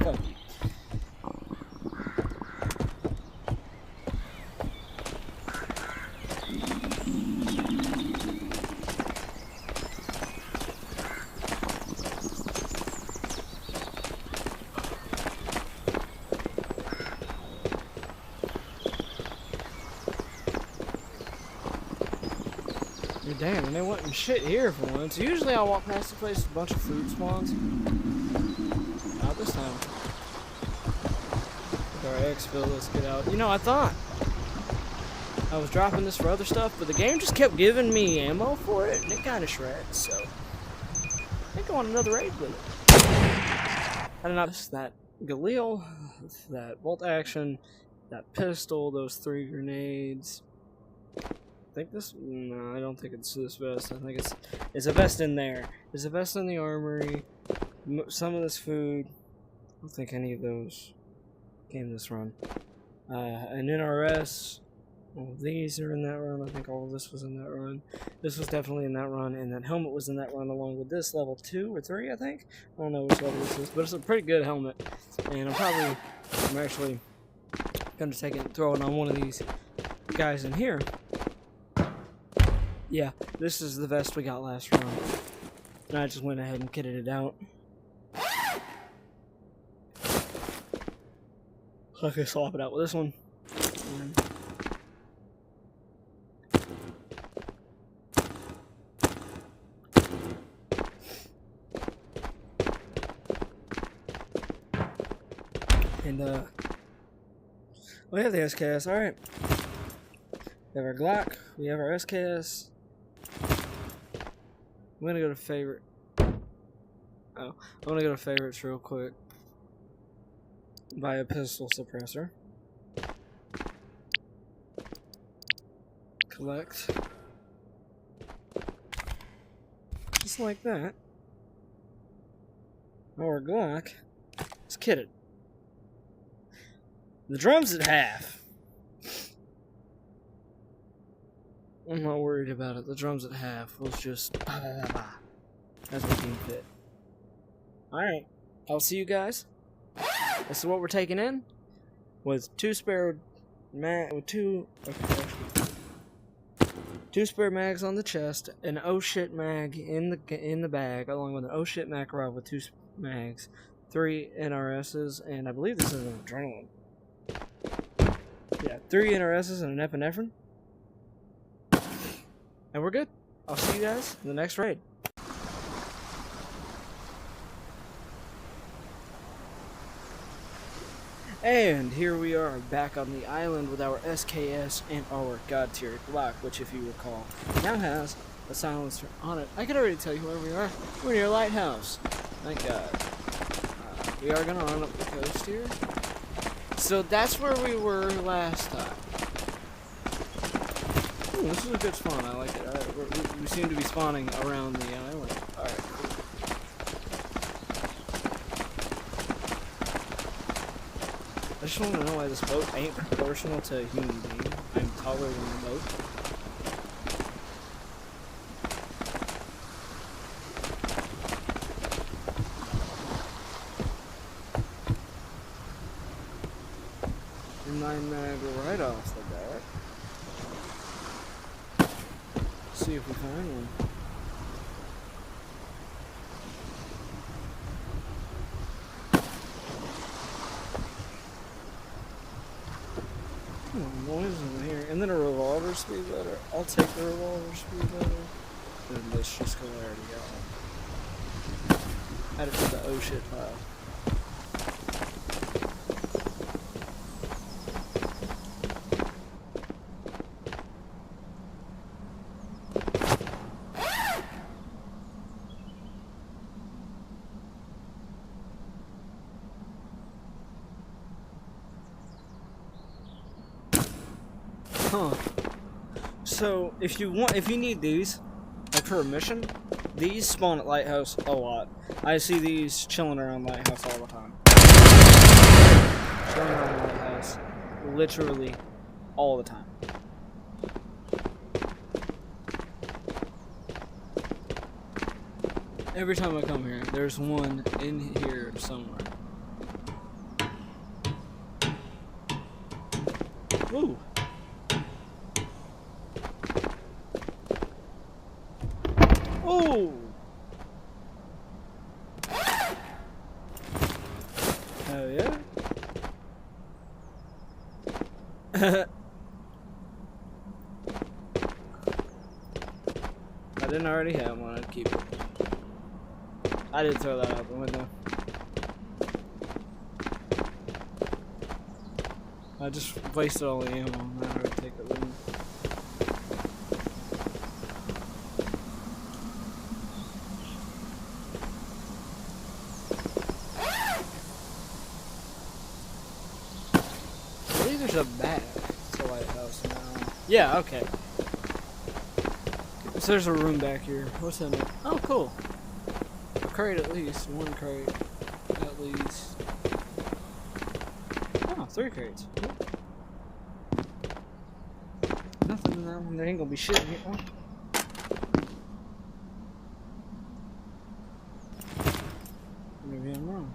Fuck you. Damn, and there wasn't shit here for once. Usually I walk past the place with a bunch of food spawns. Not this time. With our exfil, let's get out. You know, I thought I was dropping this for other stuff, but the game just kept giving me ammo for it, and it kind of shreds, so I think I want another raid with it. I don't know, that Galil, that bolt action, that pistol, those 3 grenades. I think this, no, I don't think it's this vest. I think it's a vest in there. There's a vest in the armory. Some of this food. I don't think any of those came this run. An NRS, All these are in that run. I think all of this was in that run. This was definitely in that run, and that helmet was in that run along with this level 2 or 3, I think. I don't know which level this is, but it's a pretty good helmet. And I'm actually gonna take it and throw it on one of these guys in here. Yeah, this is the vest we got last run. And I just went ahead and kitted it out. So I can swap it out with this one. And we have the SKS, alright. We have our Glock, we have our SKS. I'm gonna go to favorite. Oh, I'm gonna go to favorites real quick. Buy a pistol suppressor. Collect. Just like that. Our Glock is kitted. The drum's at half. I'm not worried about it. The drum's at half. Let's just as we deem fit. Alright. I'll see you guys. This is what we're taking in. With two spare two spare mags on the chest, an oh shit mag in the bag, along with an oh shit Makarov with 2 mags, 3 NRSs, and I believe this is an adrenaline. Yeah, 3 NRSs and an epinephrine. And we're good. I'll see you guys in the next raid. And here we are back on the island with our SKS and our God tier Glock, which, if you recall, now has a silencer on it. I can already tell you where we are. We're near a lighthouse. Thank God. We are going to run up the coast here. So that's where we were last time. Ooh, this is a good spawn. I like it. We seem to be spawning around the island. Alright, cool. I just want to know why this boat ain't proportional to a human being. I'm taller than the boat. And 9 mag right off the bat. See if we find one. Noise in here, and then a revolver speed better. I'll take the revolver speed better. And let's just go there to go. Add it to the oh shit pile. Huh. So if you need these, like for a mission, these spawn at Lighthouse a lot. I see these chilling around Lighthouse all the time. Chilling around Lighthouse, literally all the time. Every time I come here, there's one in here somewhere. Ooh. Oh! Hell yeah. If I didn't already have one, I'd keep it. I did throw that out the window. I just wasted all the ammo. Now I would take it with me. There's a bag to Lighthouse now. Yeah, okay. So there's a room back here. What's in it? Oh, cool. A crate at least. 1 crate at least. Oh, 3 crates. Cool. in that one. There ain't gonna be shit in here. Oh. Maybe I'm wrong.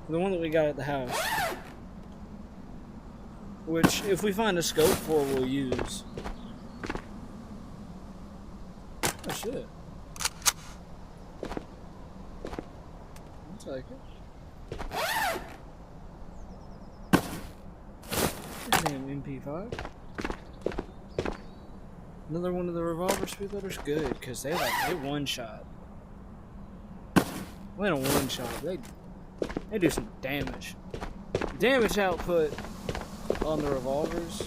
The one that we got at the house. Which, if we find a scope for, we'll use. Oh shit. I'll take it. Damn MP5. Another one of the revolver speed loaders? Good, because they one shot. When a one shot, they do some damage. Damage output on the revolvers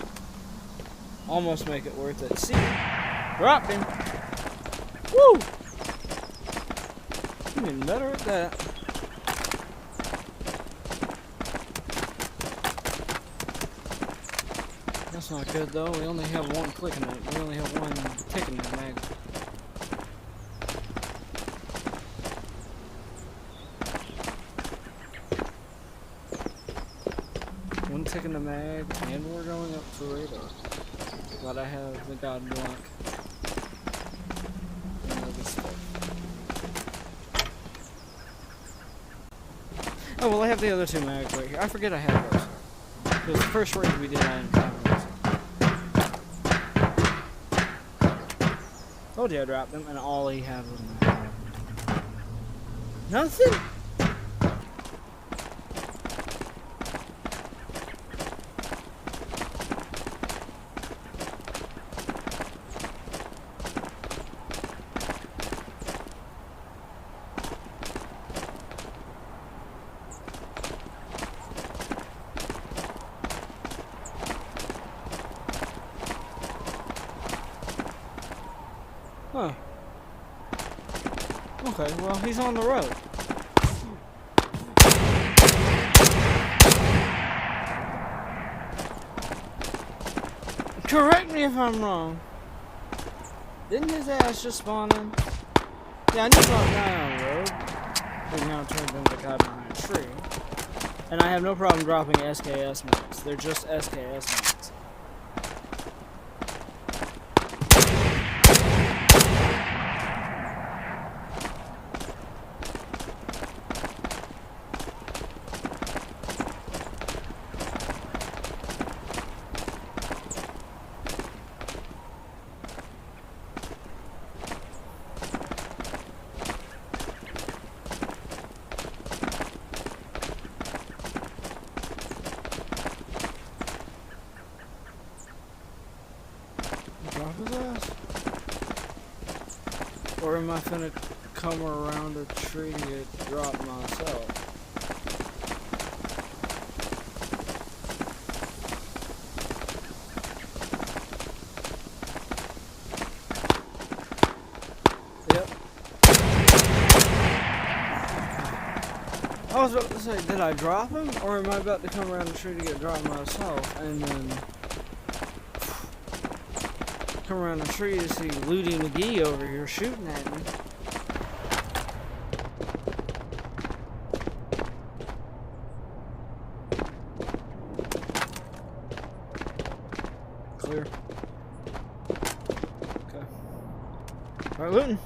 almost make it worth it. See, dropped him. Woo! I'm getting better at that. That's not good though. We only have one click in it. We only have one tick in that mag. One tick in the mag, and we're going up to radar. But I have the god block. And all this stuff. Oh well, I have the other two mags right here. I forget I have those. It was the first raid we did on cameras. Told you I dropped them, and all he had was nothing. Huh. Okay, well, he's on the road. Correct me if I'm wrong. Didn't his ass just spawn in? Yeah, I knew about a guy on the road. Who now turned into a guy behind a tree. And I have no problem dropping SKS maps. They're just SKS maps. Drop his ass? Or am I finna come around a tree and drop myself? Yep. I was about to say, did I drop him? Or am I about to come around the tree to get dropped myself and then come around the tree to see Ludi McGee over here shooting at me? Clear. Okay. Alright, looting.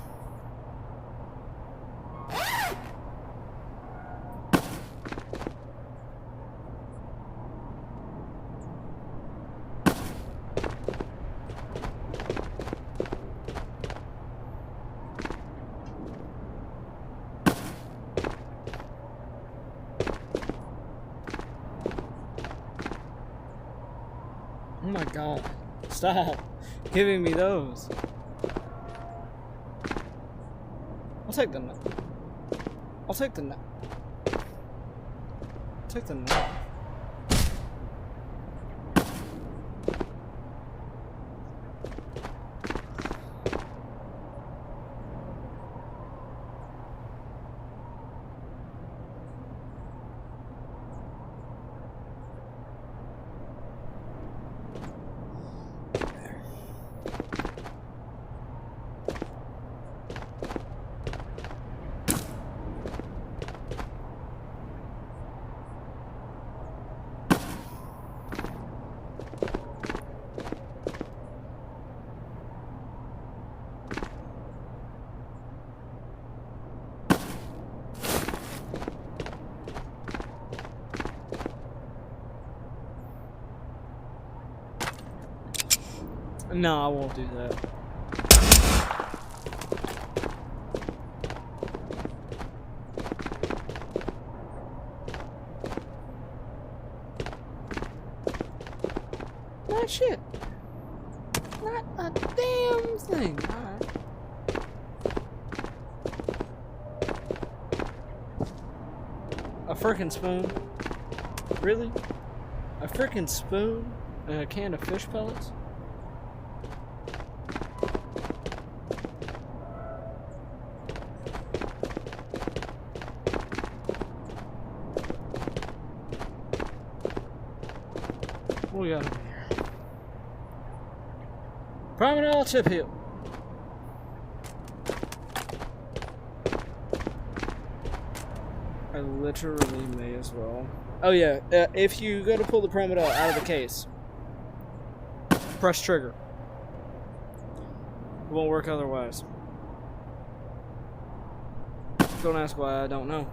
Oh my god. Stop giving me those. I'll take the nut. I'll take the nut. Take the nut. No, I won't do that. Not shit. Not a damn thing. Alright. A frickin' spoon? Really? A frickin' spoon? And a can of fish pellets? What we got over here? Promenade Chip Hill. I literally may as well. Oh yeah, if you go to pull the Promenade out of the case, press trigger. It won't work otherwise. Don't ask why, I don't know.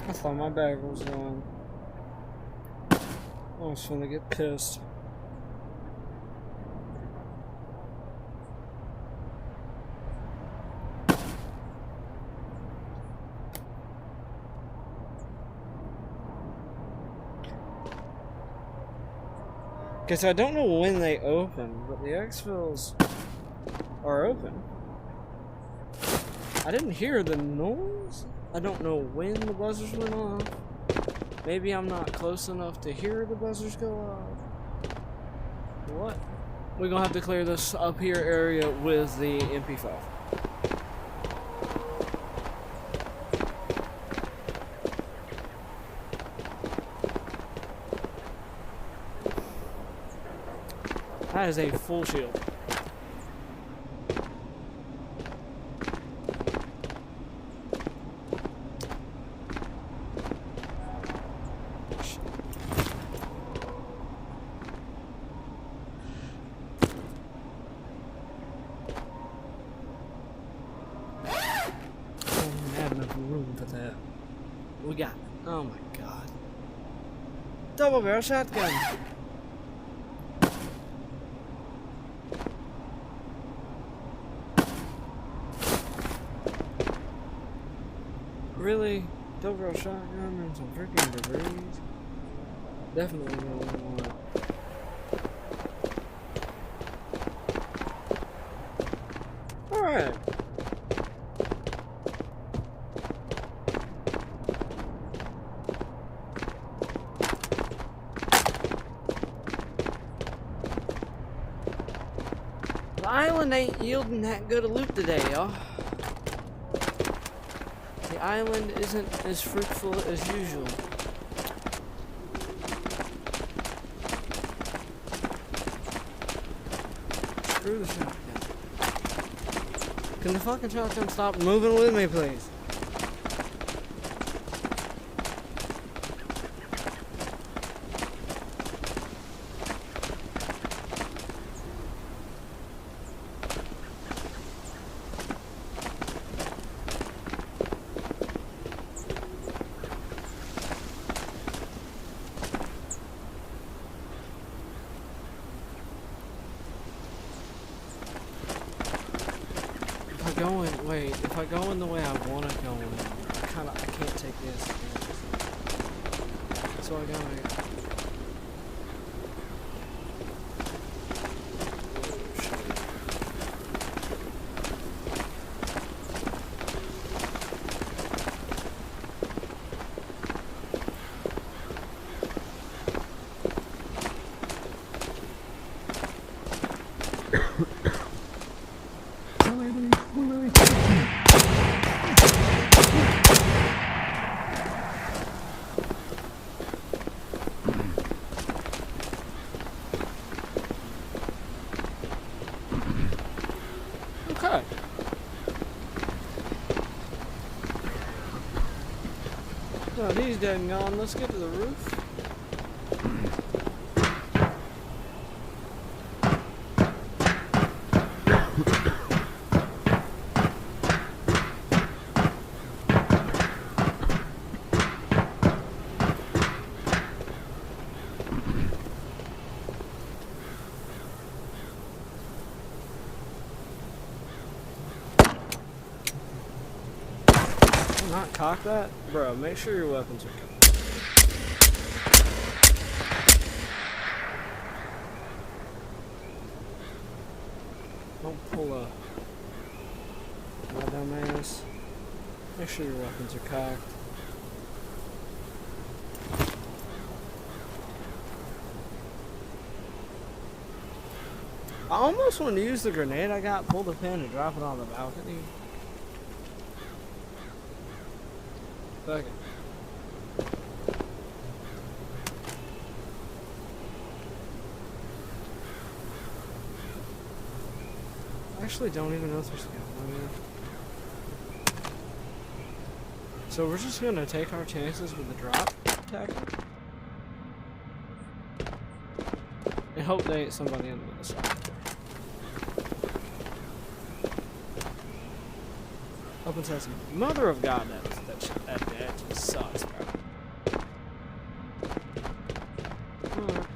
I thought my bag was gone. I was finna get pissed. Okay, so I don't know when they open, but the exfils are open. I didn't hear the noise. I don't know when the buzzers went off. Maybe I'm not close enough to hear the buzzers go off. What? We're gonna have to clear this up here area with the MP5. That is a full shield. We got, oh my god, double barrel shotgun. Really? Double barrel shotgun and some freaking degrees? Definitely don't want it. Alright. The island ain't yielding that good a loot today, y'all. The island isn't as fruitful as usual. Screw the shotgun. Can the fucking shotgun stop moving with me, please? If I go in the way I want to go in, I can't take this. So I gotta... Oh, he's dead and gone. Let's get to the roof. Not cock that? Bro, make sure your weapons are cocked. Don't pull a my dumbass. Make sure your weapons are cocked. I almost want to use the grenade I got, pull the pin, and drop it on the balcony. Fuck it. I actually don't even know if there's going to be. So we're just gonna take our chances with the drop tactic and hope they ain't somebody on the other side. Open sesame. Mother of God, that just sucks, bro. Alright.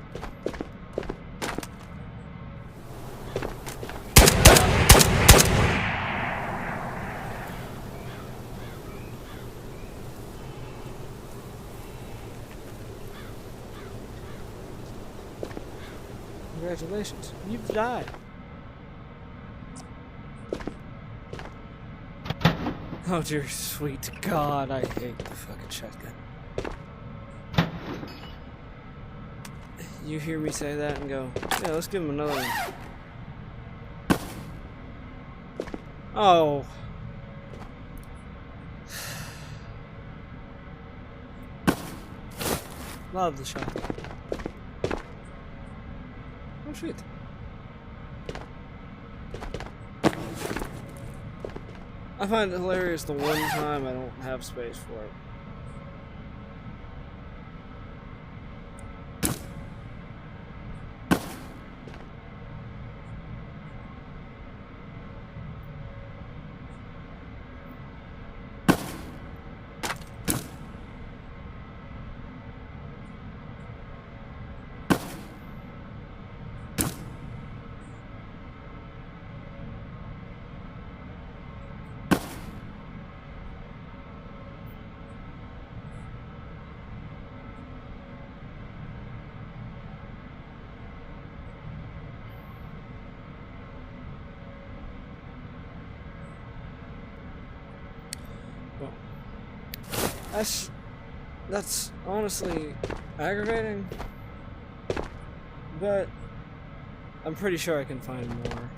Congratulations, you've died. Oh dear sweet God, I hate the fucking shotgun. You hear me say that and go, yeah, let's give him another one. Oh. Love the shotgun. Oh shit. I find it hilarious the one time I don't have space for it. That's honestly aggravating, but I'm pretty sure I can find more.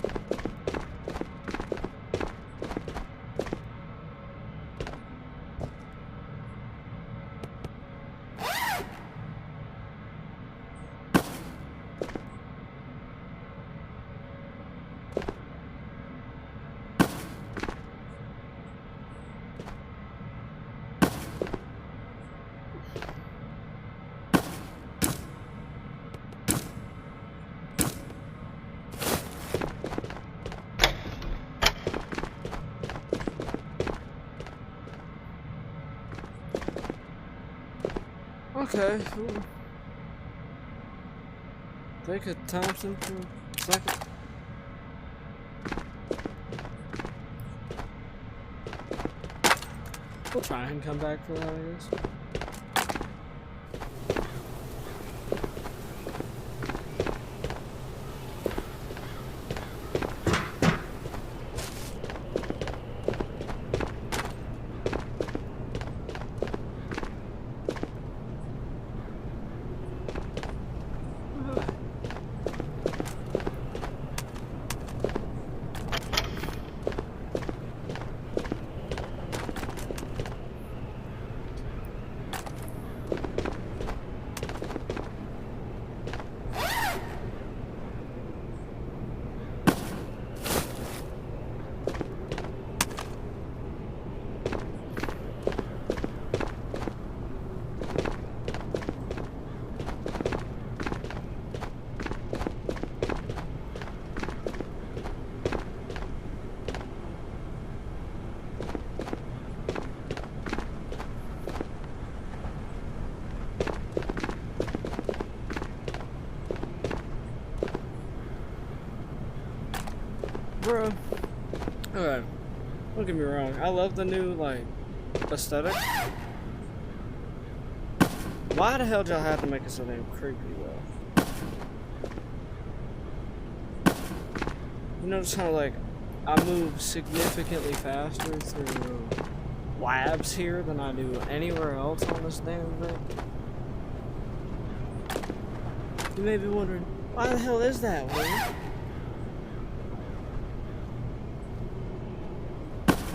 Okay. Ooh. Take a Thompson for a second. We'll try and come back for that, I guess. bro. Okay. Don't get me wrong. I love the new, like, aesthetic. Why the hell did y'all have to make it so damn creepy, though? You notice how, like, I move significantly faster through labs here than I do anywhere else on this damn thing? You may be wondering, why the hell is that, William?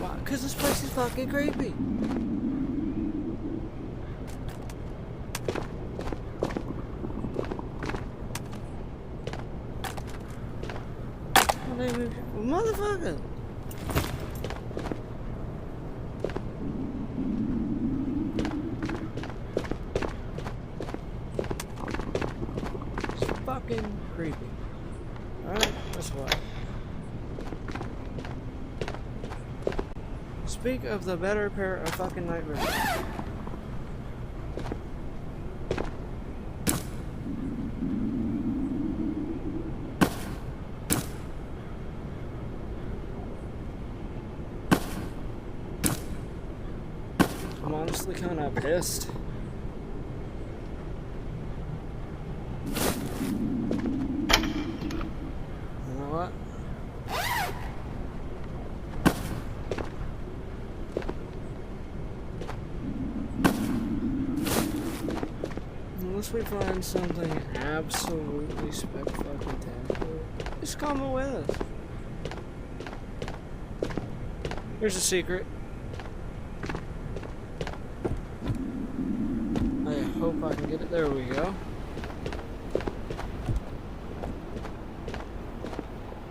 Why? Because this place is fucking creepy. Motherfucker! It's fucking creepy. Alright, that's what. Speak of the better pair of fucking nightmares. I'm honestly kind of pissed. You know what? Unless we find something absolutely spectacular, just come with us. Here's a secret. I hope I can get it. There we go.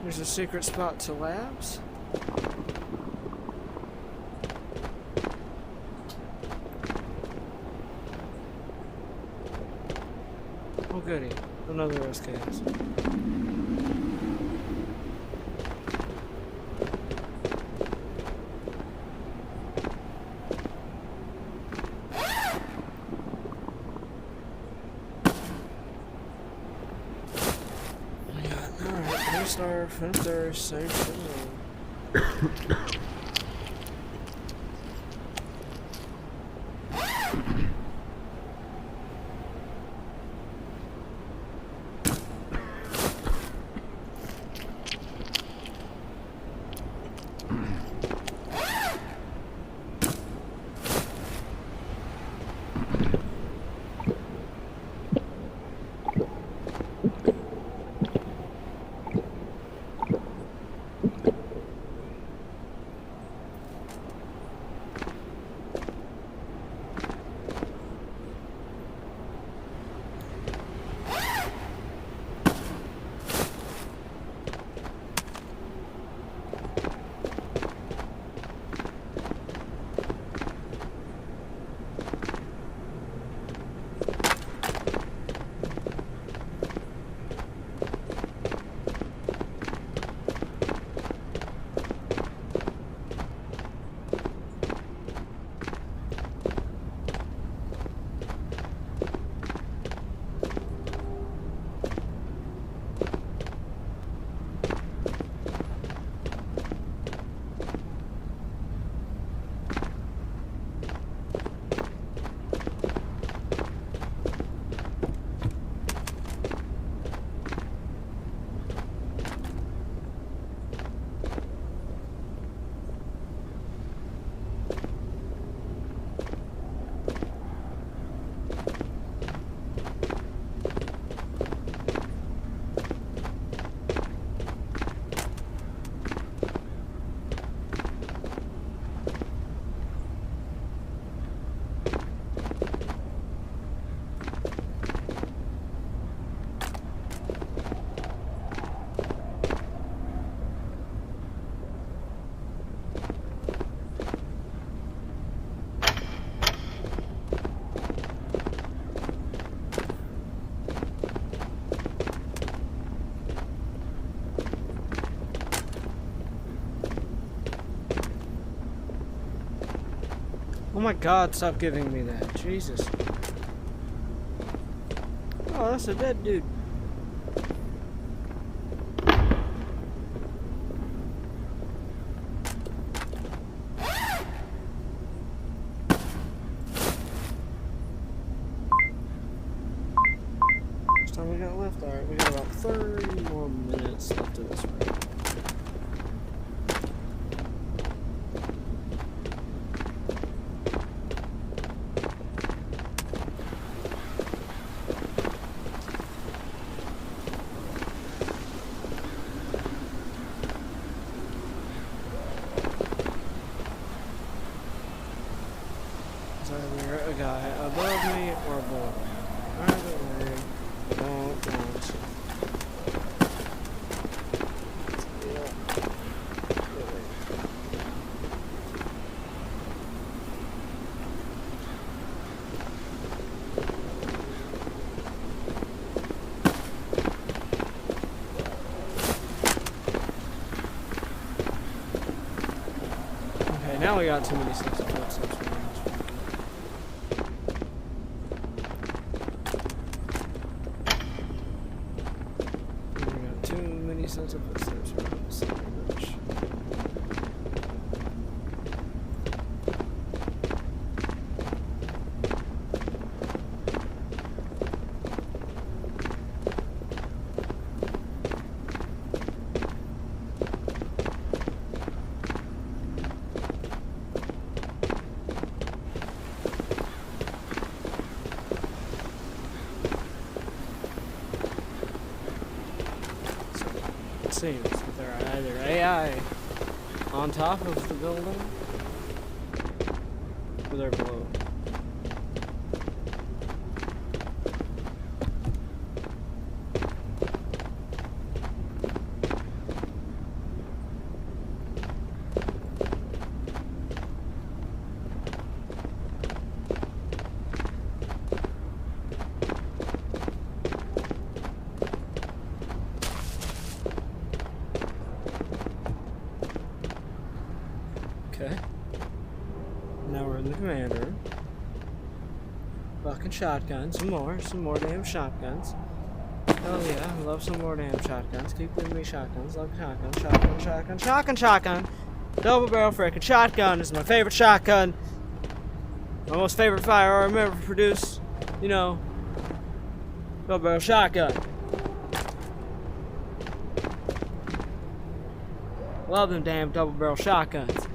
There's a secret spot to labs. Oh goody, another SKS. Star, Fencer, safe. Oh my god, stop giving me that. Jesus. Oh, that's a dead dude. 30 more minutes left of this round. Is either a guy above me or below me. Either way, I don't want. Okay, now we got too many steps of footsteps. Sense of footsteps around the center of the bridge. Seems that there are either AI on top of the building or they're below. Okay. Now we're in the command room. Fucking shotguns. Some more damn shotguns. Hell yeah, I love some more damn shotguns. Keep giving me shotguns. Love shotgun. Double barrel frickin' shotgun is my favorite shotgun. My most favorite firearm ever produced. You know, double barrel shotgun. Love them damn double barrel shotguns.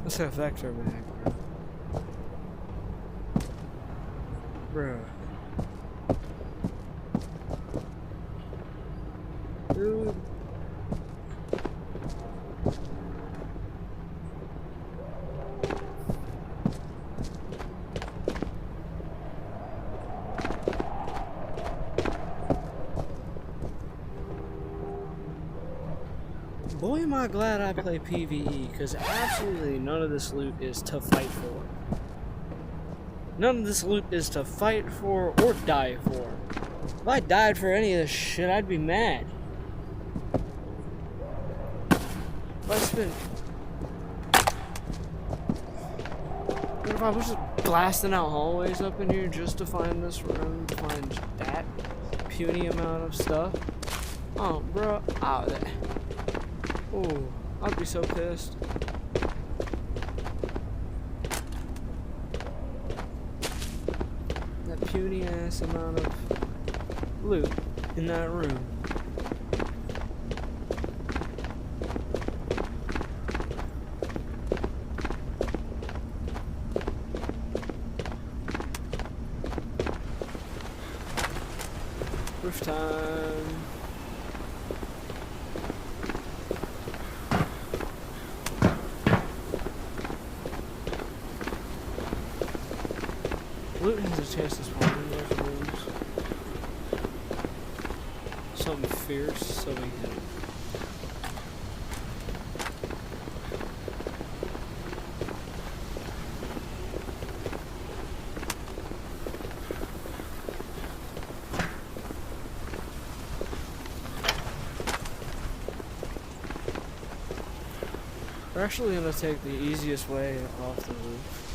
What's that vector mag, bro? Dude. Boy, am I glad I play PVE, because absolutely none of this loot is to fight for. None of this loot is to fight for or die for. If I died for any of this shit, I'd be mad. If I spent... What if I was just blasting out hallways up in here just to find this room, to find that puny amount of stuff? Oh, bro, out of there. Oh, I'd be so pissed. That puny ass amount of loot in that room. Roof time. Loot has a chance to spawn in those rooms. Something fierce, so we can. We're actually going to take the easiest way off the roof,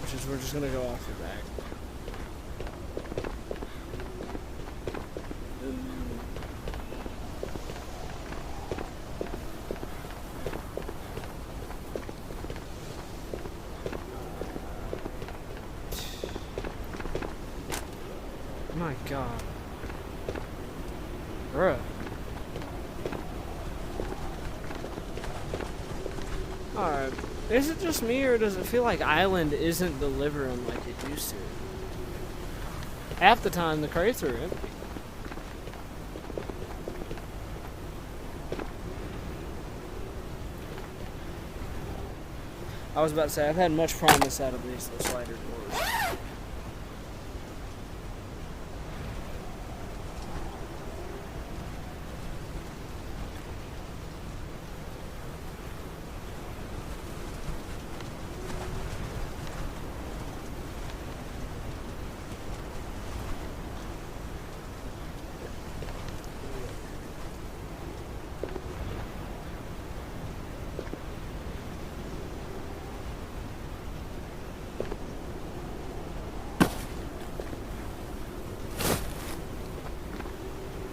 which is we're just going to go off the back. My god. Bruh. Alright. Is it just me, or does it feel like Island isn't delivering like it used to? Half the time the crates are empty. I was about to say, I've had much promise out of these slider doors.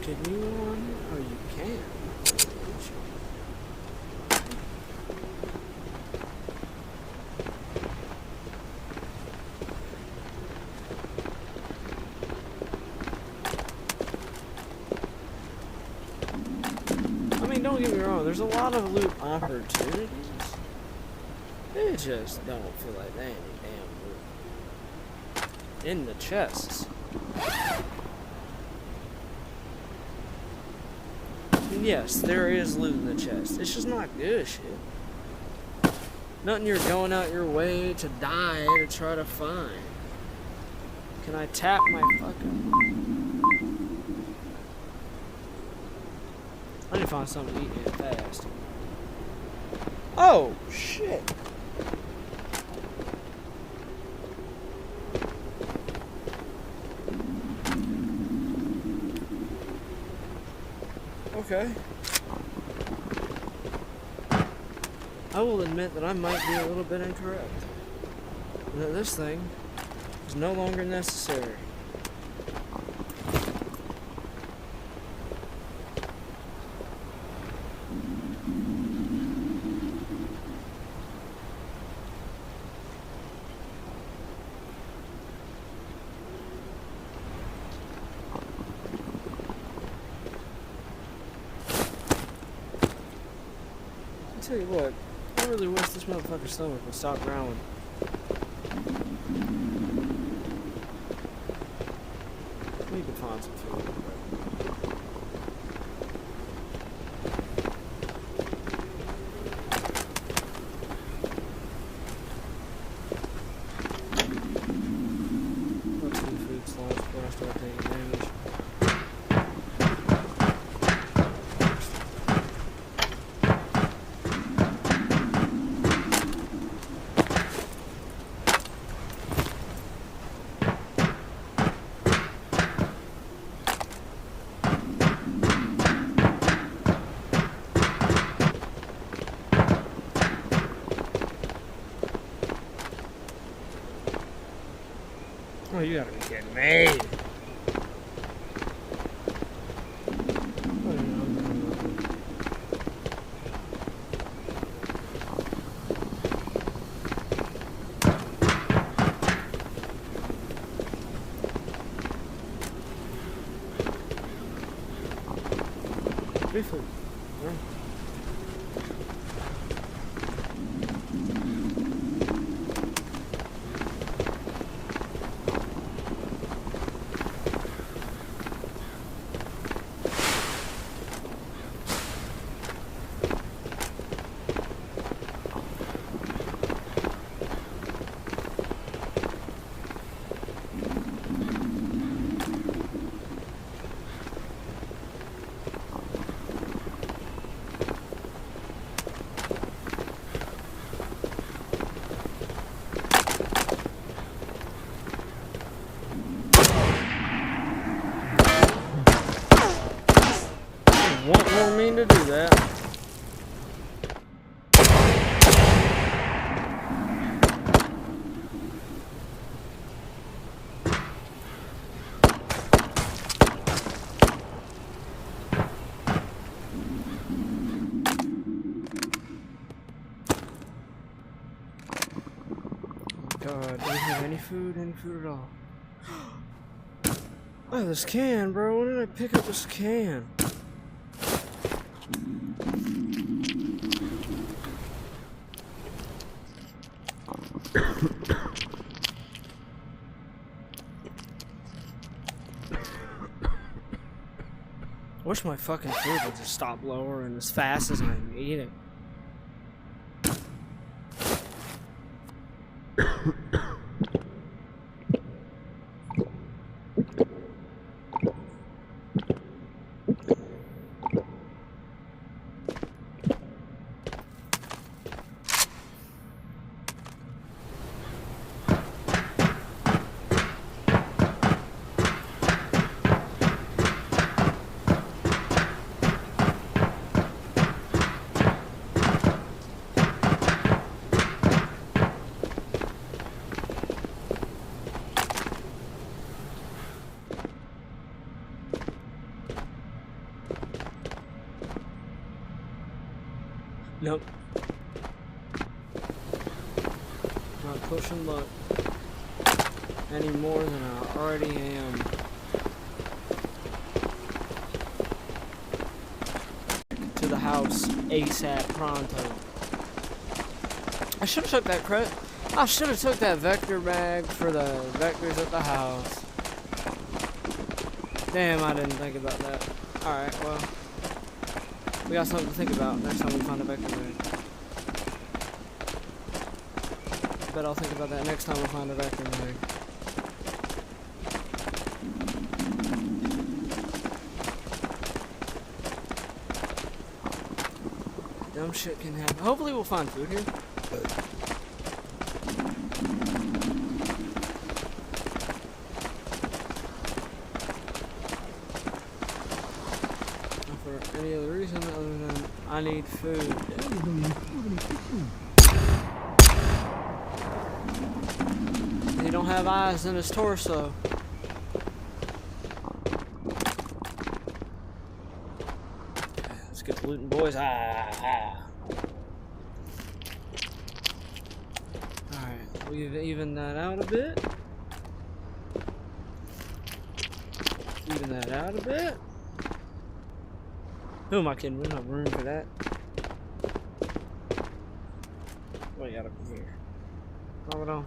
Can you on? Oh, you can. I mean, don't get me wrong. There's a lot of loot opportunities. It just don't feel like they ain't any damn loot in the chests. Yes, there is loot in the chest. It's just not good shit. Nothing you're going out your way to die to try to find. Can I tap my fucking... I need to find something to eat it fast. Oh, shit. Okay. I will admit that I might be a little bit incorrect. That this thing is no longer necessary. Tell you what, I really wish this motherfucker's stomach would stop growling. We can find some food. Put some food slots before I start taking damage. Oh, you gotta be kidding me. Briefly. Yeah. Won't mean to do that. God, do we have any food? Any food at all? Oh, this can, bro. When did I pick up this can? I wish my fucking food would just stop lowering as fast as I'm eating. Nope. Not pushing luck any more than I already am. To the house ASAP pronto. I should have took that I should have took that vector bag for the vectors at the house. Damn, I didn't think about that. Alright, well. We got something to think about next time we find a vector bag. I bet I'll think about that next time we find a vector bag. Dumb shit can happen. Hopefully we'll find food here. Any other reason other than I need food. He don't have eyes in his torso. Let's get to looting, boys. Alright, we've evened that out a bit. Even that out a bit. Who am I kidding? We don't have room for that. What do you got up here? Knock it off.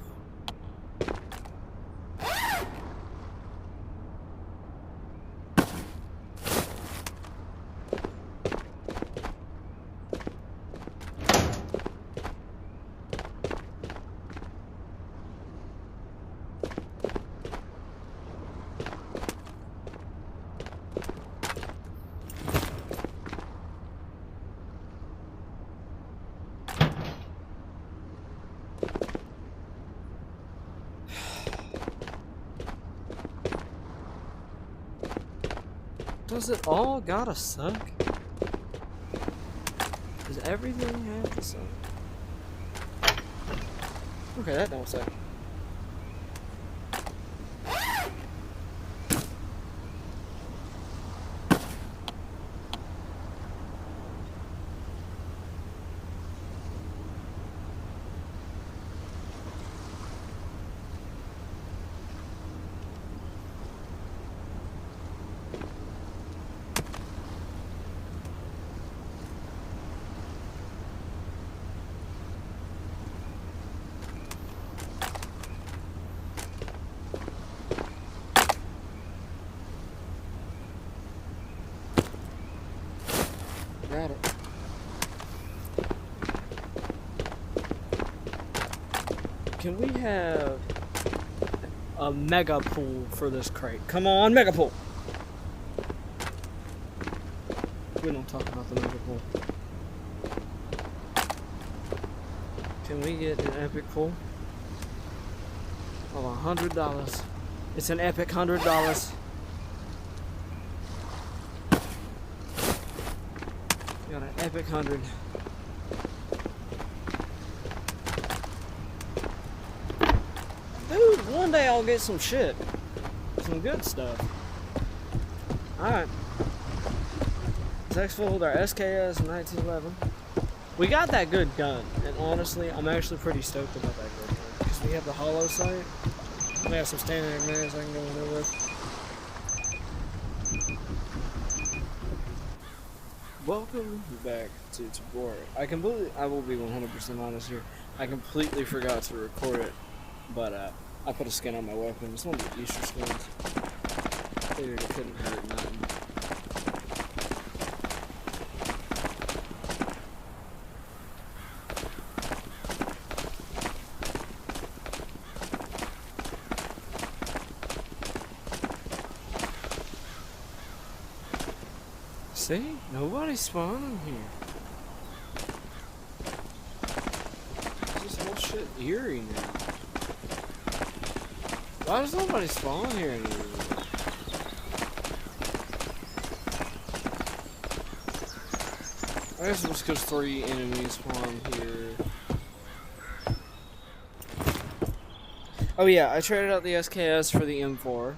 Does it all gotta suck? Does everything have to suck? Okay, that don't suck. Got it. Can we have a mega pool for this crate? Come on, mega pool! We don't talk about the mega pool. Can we get an epic pool of $100? It's an epic $100. Got an epic 100. Dude, one day I'll get some shit. Some good stuff. Alright. Let's exfil with our SKS 1911. We got that good gun, and honestly, I'm actually pretty stoked about that good gun. Because we have the hollow sight. We have some standing magnets I can go in there with. Welcome back to Tabor. I will be 100% honest here. I completely forgot to record it, but I put a skin on my weapon. It's one of the Easter skins. Figured it couldn't hurt nothing. See? Nobody's spawning here. This whole shit eerie now. Why does nobody spawn here anymore? I guess it was because 3 enemies spawned here. Oh yeah, I traded out the SKS for the M4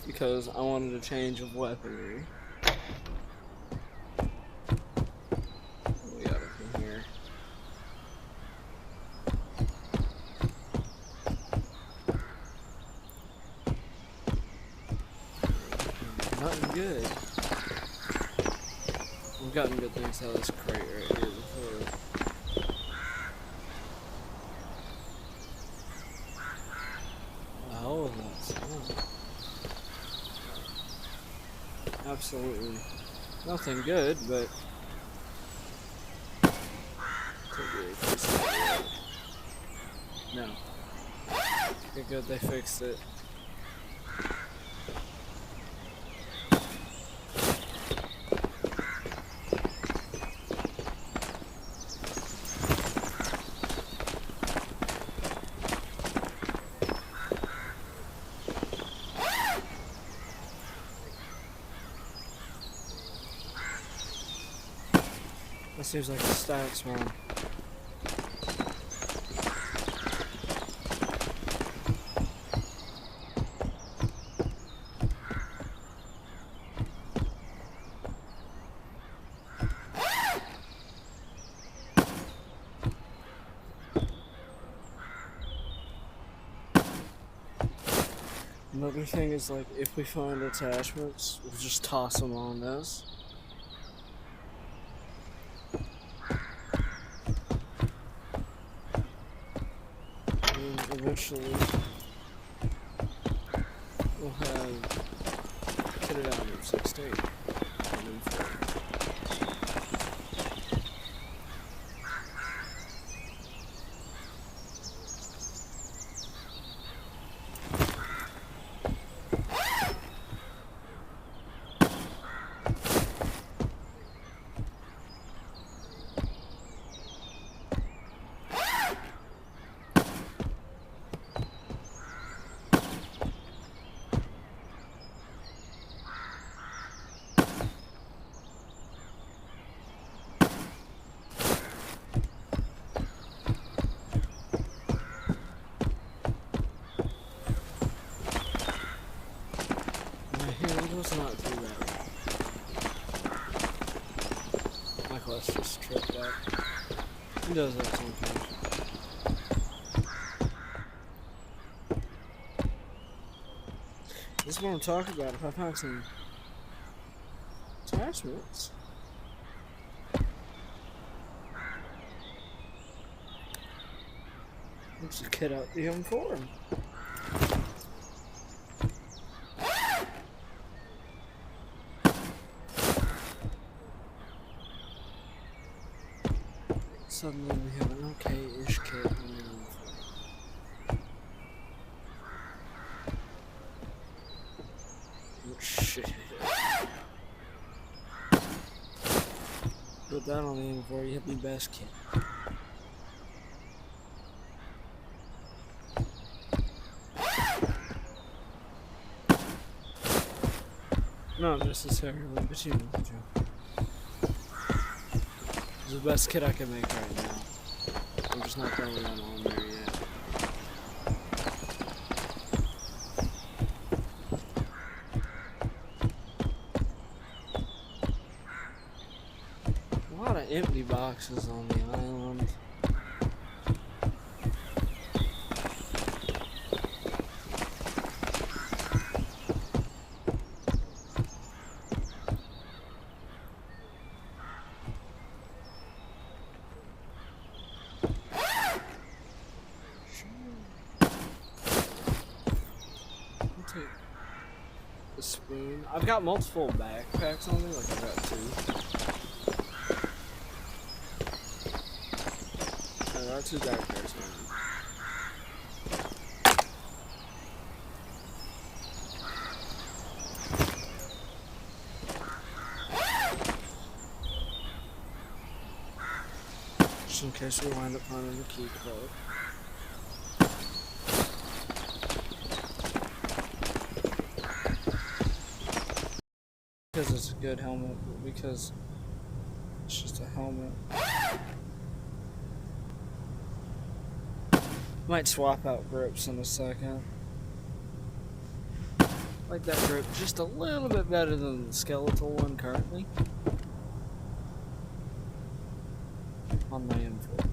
because I wanted a change of weaponry. Good. We've gotten good things out of this crate right here before. Oh, that's absolutely nothing good, but no. Okay, good, they fixed it. That seems like a stats one. Another thing is, like, if we find attachments, we'll just toss them on this. And eventually, we'll have kitted out of 16. Not too bad. My quest just tripped out. He does that sometimes. This is what I'm talking about. If I find some attachments, let's just kit out the M4. Suddenly we have an okay-ish kit on the oh, shit. Put that on the M4, you have the best kit. Not necessarily, but you know the joke. It's the best kit I can make right now. I'm just not throwing that on there yet. A lot of empty boxes on the island. I'll take the spoon. I've got multiple backpacks on me, like I've got 2. I've got 2 backpacks on me. Just in case we wind up finding the key card. Because it's a good helmet, but because it's just a helmet. Might swap out grips in a second. Like that grip just a little bit better than the skeletal one currently. On my M4.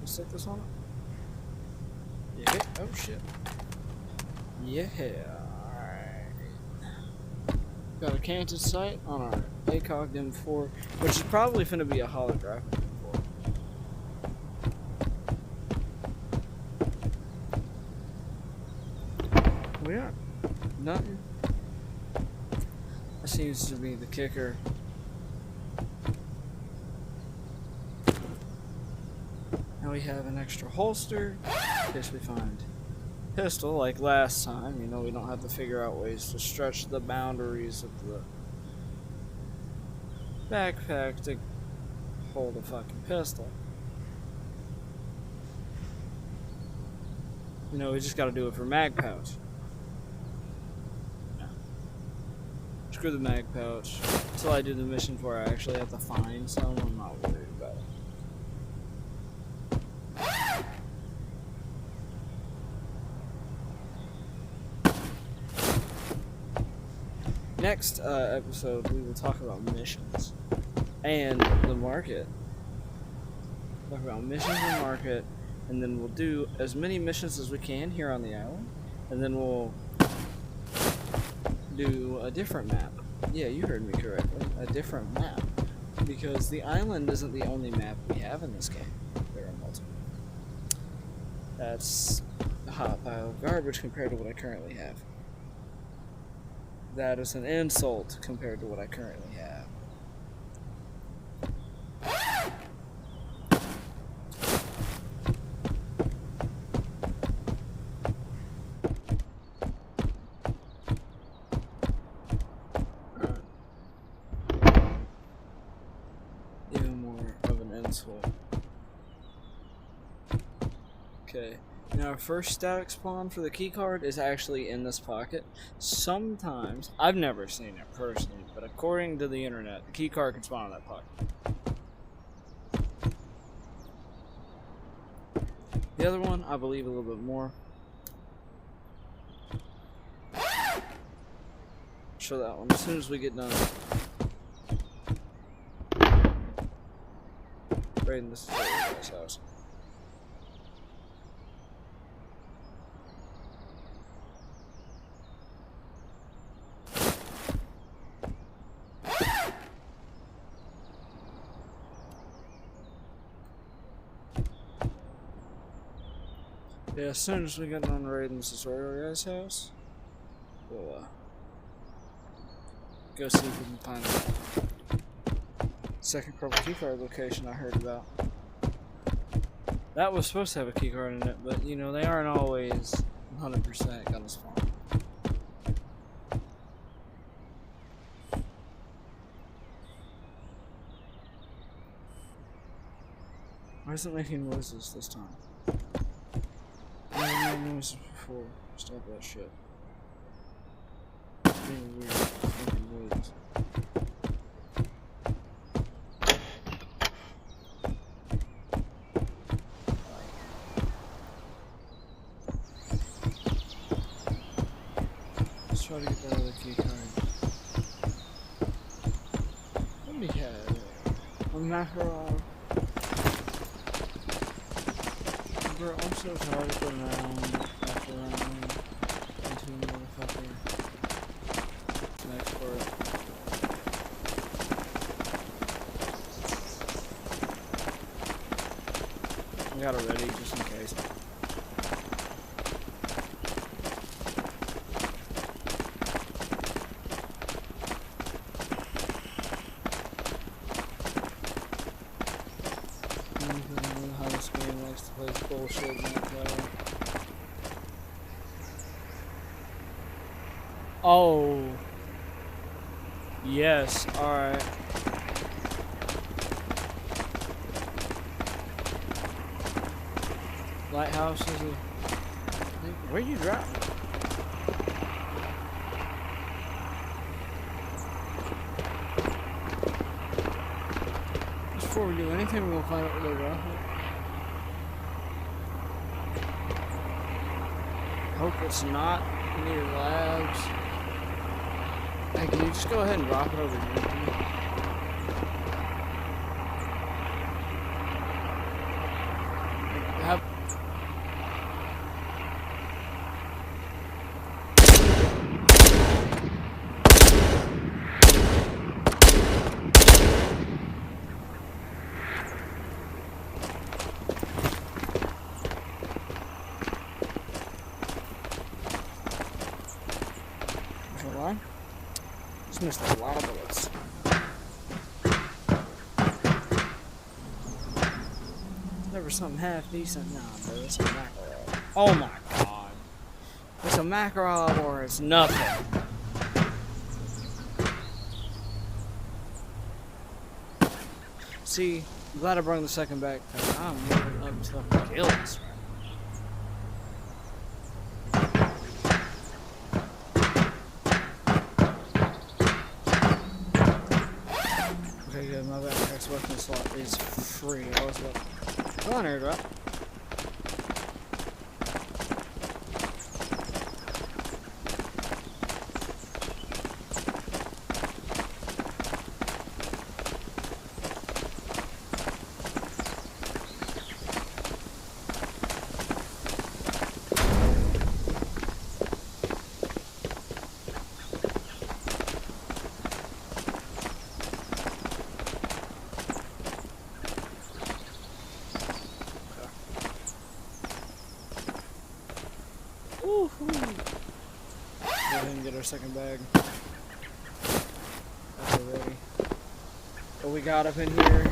Stick this on it? Yeah. Oh shit. Yeah. Alright. Got a canted sight on our ACOG M4, which is probably going to be a holographic M4. We are. Nothing. That seems to be the kicker. Now we have an extra holster in case we find pistol like last time. You know, we don't have to figure out ways to stretch the boundaries of the backpack to hold a fucking pistol. You know, we just gotta do it for mag pouch. No. Screw the mag pouch. Until I do the mission where I actually have to find some, I'm not worried about it. Next episode, we will talk about missions and the market. Talk about missions and market, and then we'll do as many missions as we can here on the island, and then we'll do a different map. Yeah, you heard me correctly. A different map. Because the island isn't the only map we have in this game. There are multiple. That's a hot pile of garbage compared to what I currently have. That is an insult compared to what I currently have. Even more of an insult. Okay. Now, our first static spawn for the keycard is actually in this pocket. Sometimes, I've never seen it personally, but according to the internet, the keycard can spawn in that pocket. The other one, I believe a little bit more. Show that one as soon as we get done. Raiding this guy's house. Yeah, as soon as we get done raiding this tutorial guy's house, we'll go see if we can find the second purple keycard location I heard about. That was supposed to have a keycard in it, but you know, they aren't always 100% gonna spawn. Why is it making noises this time? I made noises before. Stop that shit. It's being weird. It's making noises. try to get that other key card. What do we have? A Makarov. Bro, I'm so tired of going round after round into a motherfucker. Next for it. I got it ready just in case. How this game likes to play bullshit like that. Oh. Yes, alright. Lighthouse is a... Where you drop? Before we do anything, we're gonna find out where they drop it. Hope it's not near labs. Hey, can you just go ahead and drop it over here? Have just missed a lot of bullets. Never something half decent now, bro. It's a Makarov. Oh my god. It's a Makarov or it's nothing. See, I'm glad I brought the second back because I'm moving up to kills. My backpack's weapon slot is free. I was like, come on, airdrop. Go ahead and get our second bag. Okay, ready. What we got up in here?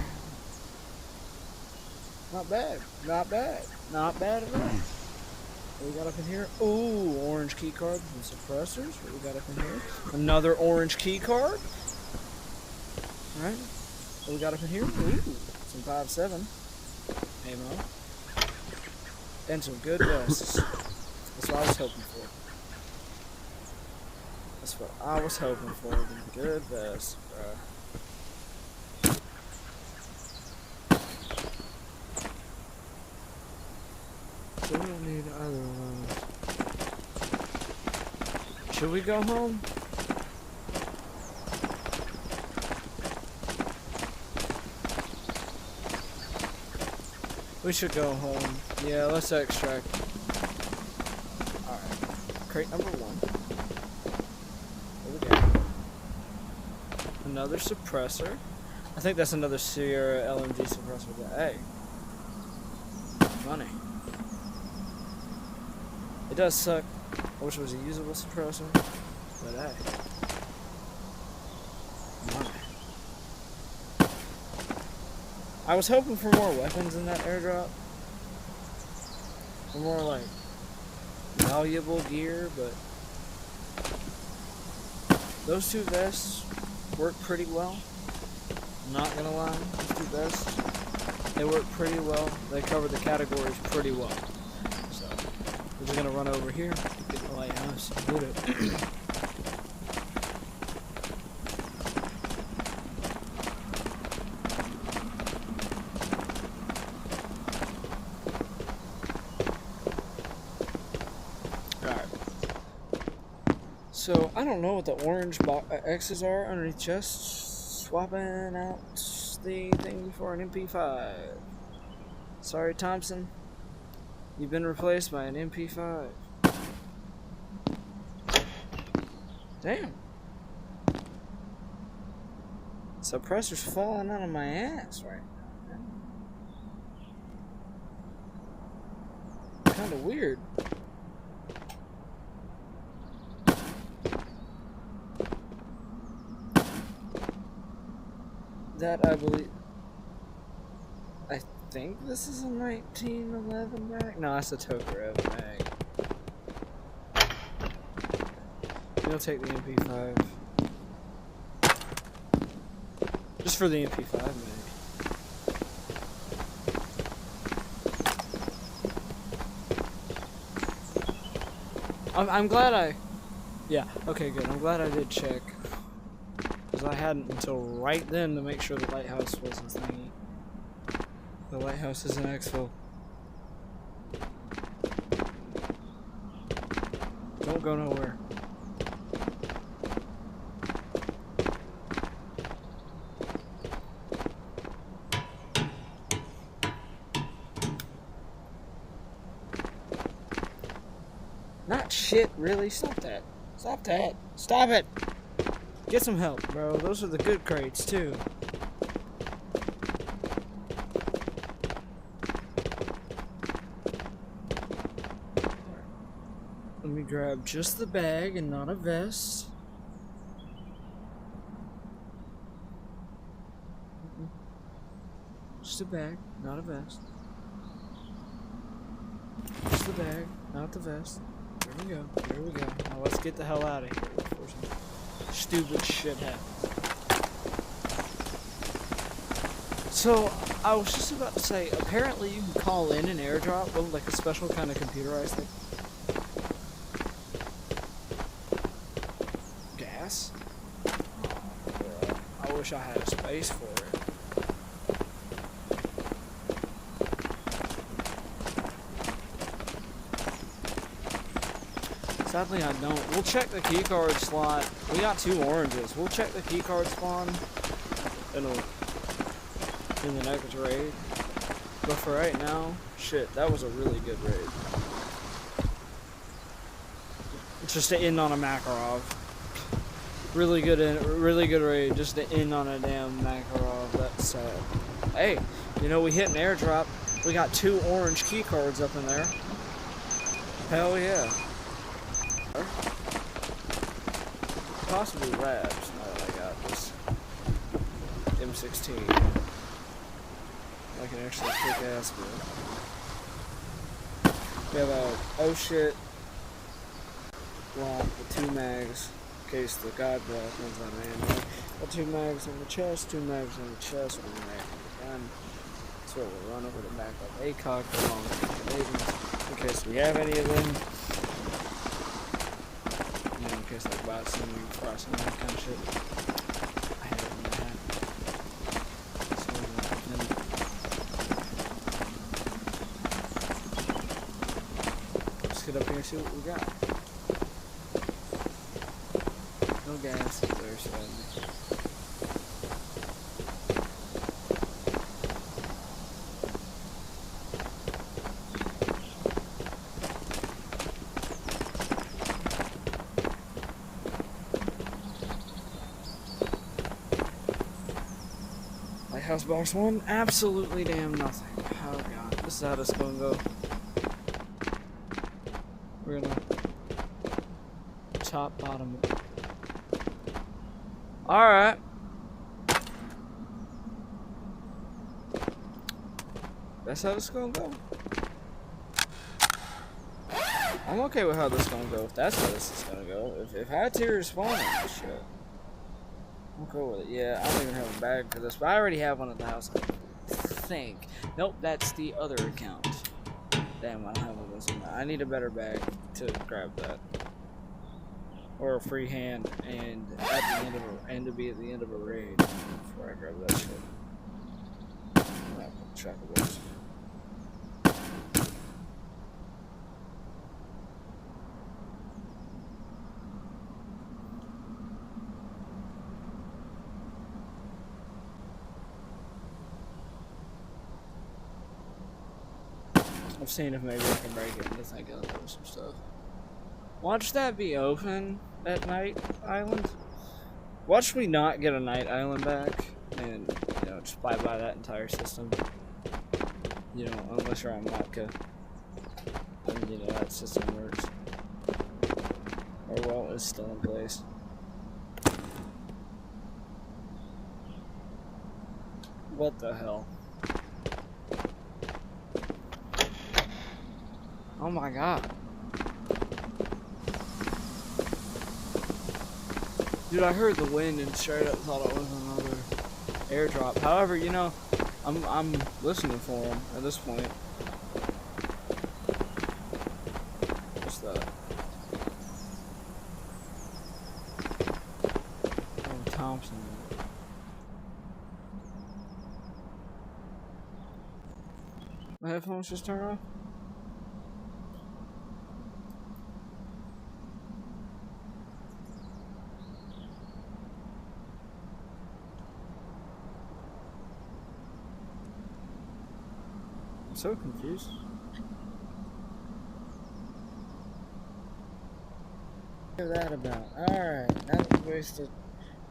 Not bad. Not bad. Not bad at all. What we got up in here? Ooh, orange key card and suppressors. What we got up in here? Another orange key card. Alright. What we got up in here? Ooh, some 5.7 ammo. And some good vests. That's what I was hoping for. That's what I was hoping for. The good vest, bro. So we don't need either of those. Should we go home? We should go home. Yeah, let's extract. Alright. Crate number 1. What we got? Another suppressor. I think that's another Sierra LMG suppressor. But hey. Money. It does suck. I wish it was a usable suppressor. But hey. Money. I was hoping for more weapons in that airdrop. For more like valuable gear, but those two vests work pretty well. I'm not gonna lie, those two vests, they work pretty well. They cover the categories pretty well. So we're just gonna run over here, get the lighthouse, boot it. So, I don't know what the orange X's are underneath chests. Swapping out the thing for an MP5. Sorry, Thompson. You've been replaced by an MP5. Damn. Suppressor's falling out of my ass right now, man. Kinda weird. That I believe. I think this is a 1911 mag. No, that's a Tokarev mag. You'll take the MP5. Just for the MP5 mag. I'm glad I. Yeah. Okay. Good. I'm glad I did check. I hadn't until right then to make sure the lighthouse was a thingy. The lighthouse is an exfil. Don't go nowhere. Not shit, really. Stop that. Stop that. Stop it. Get some help, bro. Those are the good crates, too. Let me grab just the bag and not a vest. Just a bag, not a vest. Just the bag, not the vest. There we go. There we go. Now let's get the hell out of here before some stupid shit happens. So, I was just about to say, apparently you can call in an airdrop with like a special kind of computerized thing. Gas? Oh, I wish I had a space for it. Sadly, I don't. We'll check the keycard slot. We got 2 oranges. We'll check the keycard spawn in the next raid. But for right now, shit, that was a really good raid. Just to end on a Makarov. Really good raid. Just to end on a damn Makarov. That's sad. Hey, you know, we hit an airdrop. We got 2 orange keycards up in there. Hell yeah. Possibly labs now that I got this M16. I can actually kick ass with. We have a oh shit block with 2 mags in case the god block runs out of ammo. Got 2 mags on the chest, 2 mags on the chest, 1 mag on the gun. So we'll run over to back up ACOG for long grenades in case we have any of them. In case like bots and we crossing that kind of shit. I had it in my hat. So let's get up here and see what we got. No gas. There's sadly. House box 1, absolutely damn nothing. Oh god, this is how this is gonna go. We're gonna top bottom it. Alright. That's how this is gonna go. I'm okay with how this is gonna go. If that's how this is gonna go. If high tier is spawning, shit. I'm cool with it. Yeah, I don't even have a bag for this, but I already have one at the house, I think. Nope, that's the other account. Damn, I don't have one of those in there. I need a better bag to grab that. Or a free hand, and at the end of to be at the end of a raid before I grab that shit. I'm not gonna track of those. I'm seeing if maybe I can break it into think of some stuff. Watch that be open at night island. Watch me not get a night island back, and you know, just buy that entire system. You know, unless you're on Matka, and you know that system works. Or well, it's still in place. What the hell? Oh my god. Dude, I heard the wind and straight up thought it was another airdrop. However, you know, I'm listening for him at this point. What's that? Oh, Thompson. My headphones just turned off? I'm so confused. What is that about? Alright, now that we wasted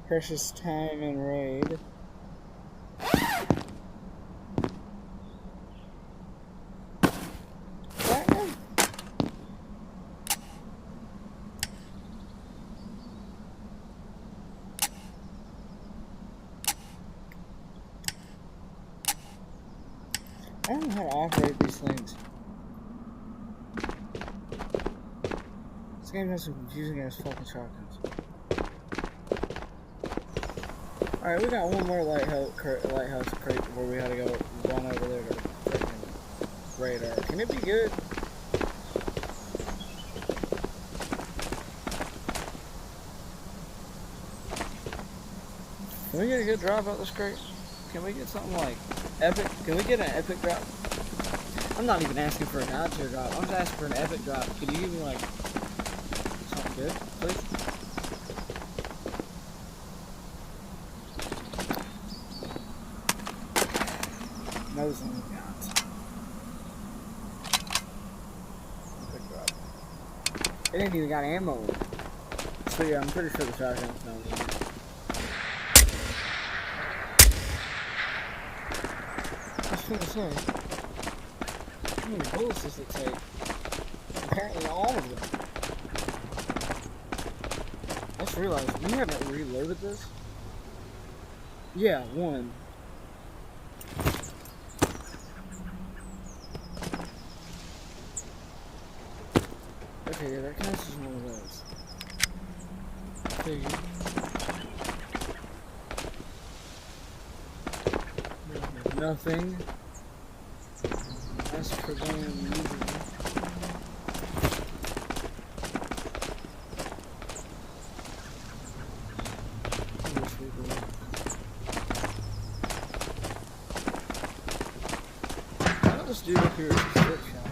precious time in raid. I don't know how to operate these things. This game has some confusing ass fucking shotguns. Alright, we got one more lighthouse crate before we had to go run over there to freaking radar. Can it be good? Can we get a good drop out this crate? Can we get something like epic? Can we get an epic drop? I'm not even asking for a god tier drop. I'm just asking for an epic drop. Can you give me like something good, please? No, this one we got. Epic drop. It ain't even got ammo. So yeah, I'm pretty sure the shotgun's not even. I was gonna say, how many bullets does it take? Apparently all of them. I just realized, we haven't reloaded this? Yeah, one. Okay, yeah, that counts as one of those. Figure. Nothing. That's for going using. I'll just do up here as a shit shot.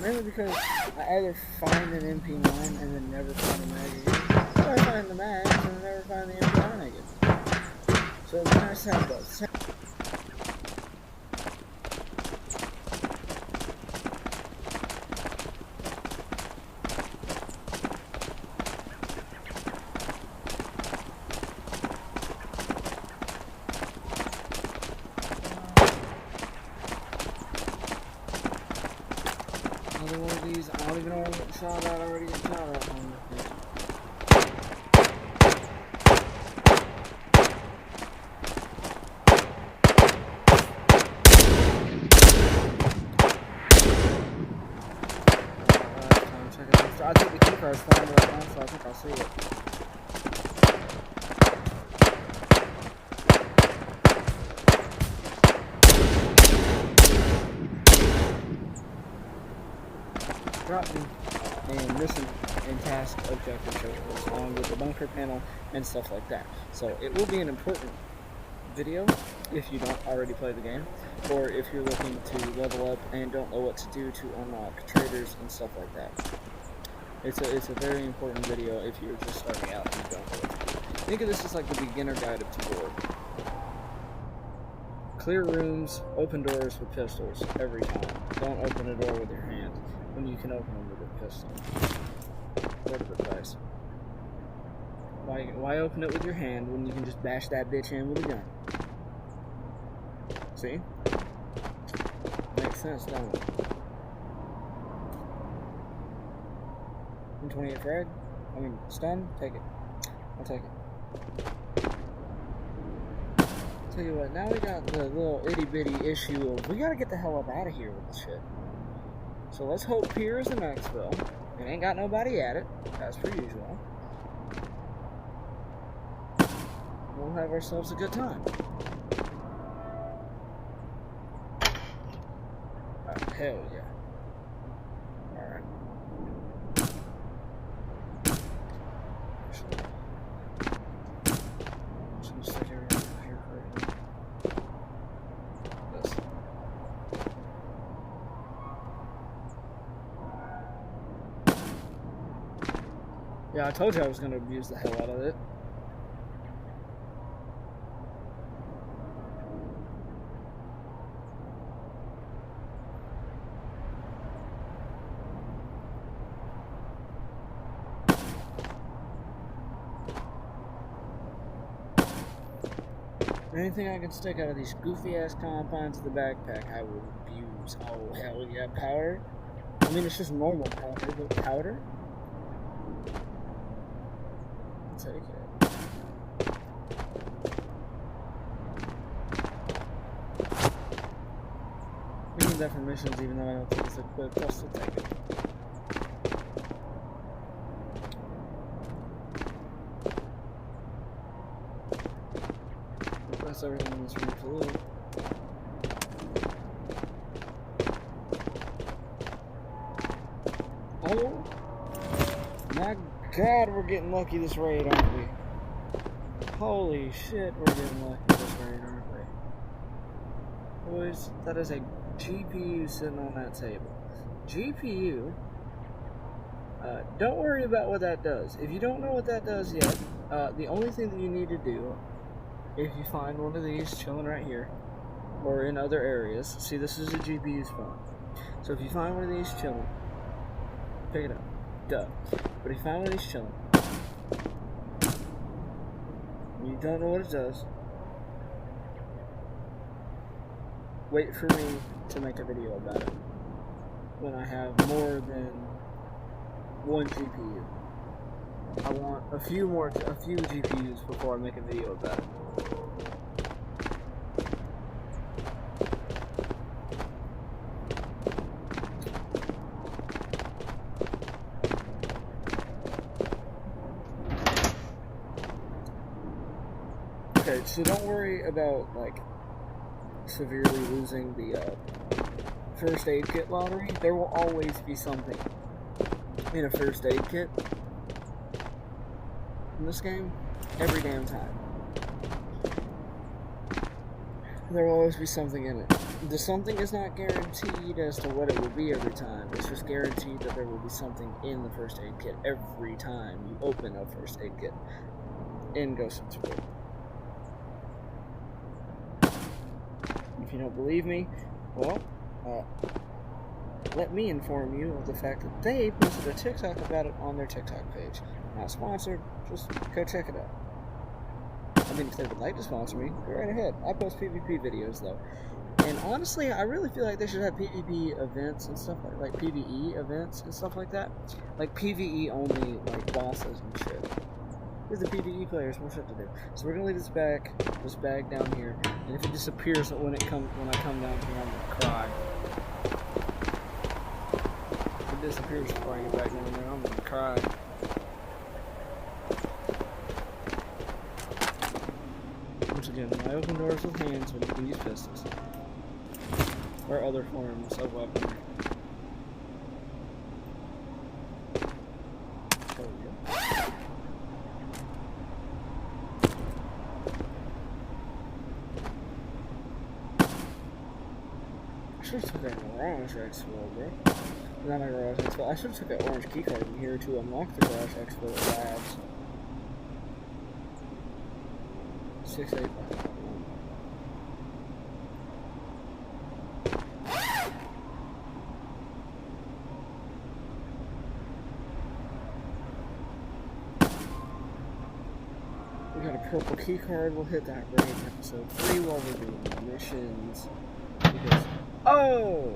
Mainly because I either find an MP9 and then never find a mag again, or I find the mags and then never find the MP9 again. So it's nice to have both. Another one of these, I don't even know what I'm getting shot at, I already get shot at one. I think the keycard's flying right now, so I think I'll see it. Drop me and mission and task objective checklist along with the bunker panel and stuff like that. So it will be an important video if you don't already play the game, or if you're looking to level up and don't know what to do to unlock traders and stuff like that. It's a very important video if you're just starting out and you don't know what to do. Think of this as like the beginner guide of Tabor. Clear rooms, open doors with pistols every time. Don't open a door with your hand when you can open them with a pistol. Word of advice. Why open it with your hand when you can just bash that bitch in with a gun? See? Makes sense, don't it? 128 frag? I mean, stun? Take it. I'll take it. Tell you what, now we got the little itty bitty issue of we gotta get the hell up out of here with this shit. So let's hope Pier is the next bill. It ain't got nobody at it, as per usual. We'll have ourselves a good time. Oh, hell yeah. Alright. Just gonna stick everything here for this. Yeah, I told you I was gonna abuse the hell out of it. Anything I can stick out of these goofy ass confines of the backpack, I will abuse. Oh, hell yeah, powder. I mean, it's just normal powder, but powder? I'll take it. We need that for missions, even though I don't think it's equipped. I'll still take it. That's everything in this room to loot. Oh my god, we're getting lucky this raid, aren't we? Holy shit, we're getting lucky this raid, aren't we? Boys, that is a GPU sitting on that table. GPU, don't worry about what that does. If you don't know what that does yet, the only thing that you need to do, if you find one of these chilling right here, or in other areas, see this is a GPU spawn. So if you find one of these chilling, pick it up. Duh. But if you find one of these chilling, and you don't know what it does, wait for me to make a video about it when I have more than one GPU. I want a few GPUs before I make a video about it. Okay, so don't worry about, like, severely losing the first aid kit lottery. There will always be something in a first aid kit in this game, every damn time. There will always be something in it. The something is not guaranteed as to what it will be every time. It's just guaranteed that there will be something in the first aid kit every time you open a first aid kit in Ghosts of Tabor. If you don't believe me, well, let me inform you of the fact that they posted a TikTok about it on their TikTok page. Not sponsored, just go check it out. I mean, if they would like to sponsor me, go right ahead. I post PvP videos, though. And honestly, I really feel like they should have PvP events and stuff like PvE events and stuff like that. Like PvE only, like bosses and shit. Give the PvE players more shit to do. So we're gonna leave this bag down here. And if it disappears when I come down here, I'm gonna cry. If it disappears before I get back down there, I'm gonna cry. Once again, I open doors with hands when you can use pistols. Or other forms of weaponry. There we go. should have took a garage exfil, bro. Not a garage exfil. I should have took an orange keycard in here to unlock the garage exfil labs. 685. We got a purple keycard. We'll hit that raid in episode 3 while we're doing missions. Because, oh!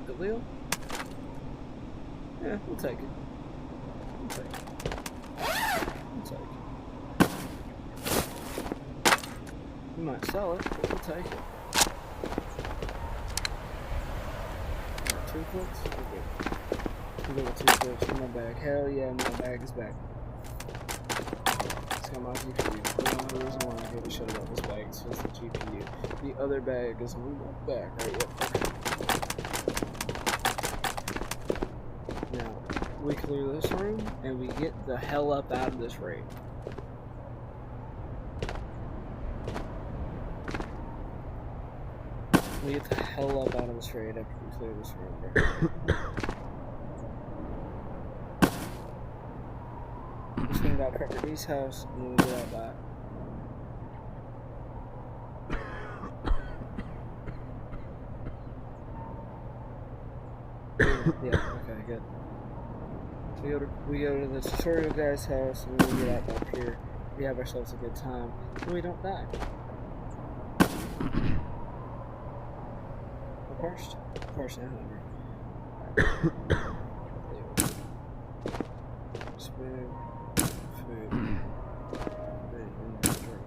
The wheel? Yeah, we'll take it. We'll take it. We'll take it. We might sell it, but we'll take it. 2 clicks? We're good. We're good with 2 clicks in my bag. Hell yeah, my bag is back. It's got my GPU. The only reason why I gave a shit about this bag is just the GPU. The other bag is back, right? Yep, okay. Now, we clear this room, and we get the hell up out of this raid. We get the hell up out of this raid after we clear this room, bro. We swing out Cracker D's house, and then we get out back. Yeah, okay, good. So we go to the tutorial guy's house, and then we get out back here. We have ourselves a good time, and we don't die. Of course, now, Spin, food, and drink.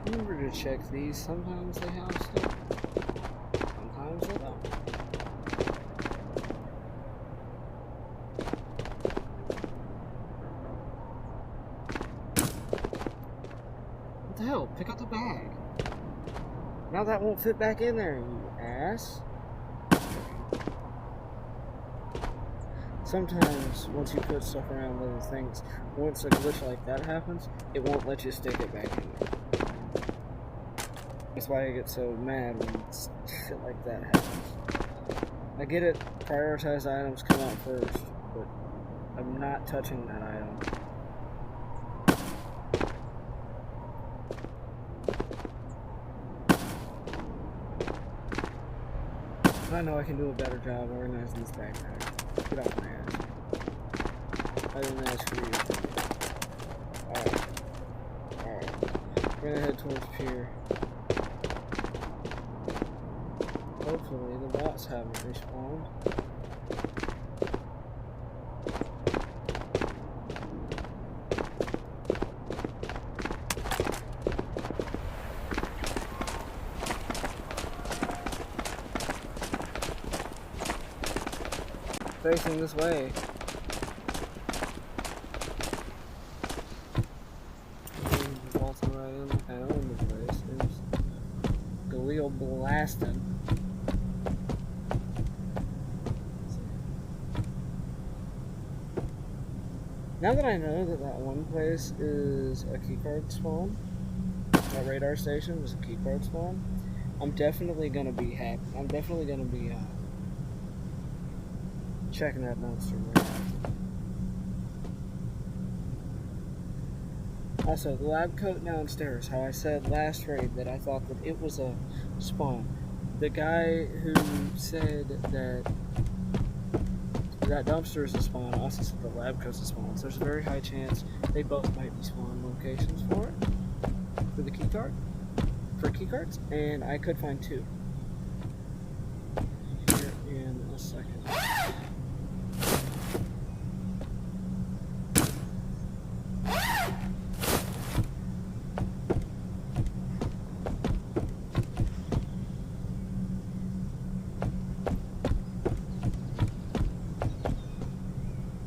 Remember to check these. Sometimes they have stuff. Sometimes they don't. What the hell? Pick up the bag. Now that won't fit back in there, you ass. Sometimes, once you put stuff around little things, once a glitch like that happens, it won't let you stick it back in there. That's why I get so mad when shit like that happens. I get it, prioritized items come out first, but I'm not touching that item. I know I can do a better job organizing this backpack. Get off my ass. I didn't ask for you. Alright. We're gonna head towards Pier. Hopefully the bots haven't respawned. Facing this way. Waltzing right in like I own the place. There's Galil blasting. Now that I know that that one place is a keycard spawn, that radar station is a keycard spawn, I'm definitely gonna be happy. I'm definitely gonna be checking that monster right after. Also, the lab coat downstairs, how I said last raid that I thought that it was a spawn. The guy who said that dumpster is a spawn also said the lab coat's a spawn. So there's a very high chance they both might be spawn locations for it. For the keycard. For keycards. And I could find 2. Here in a second.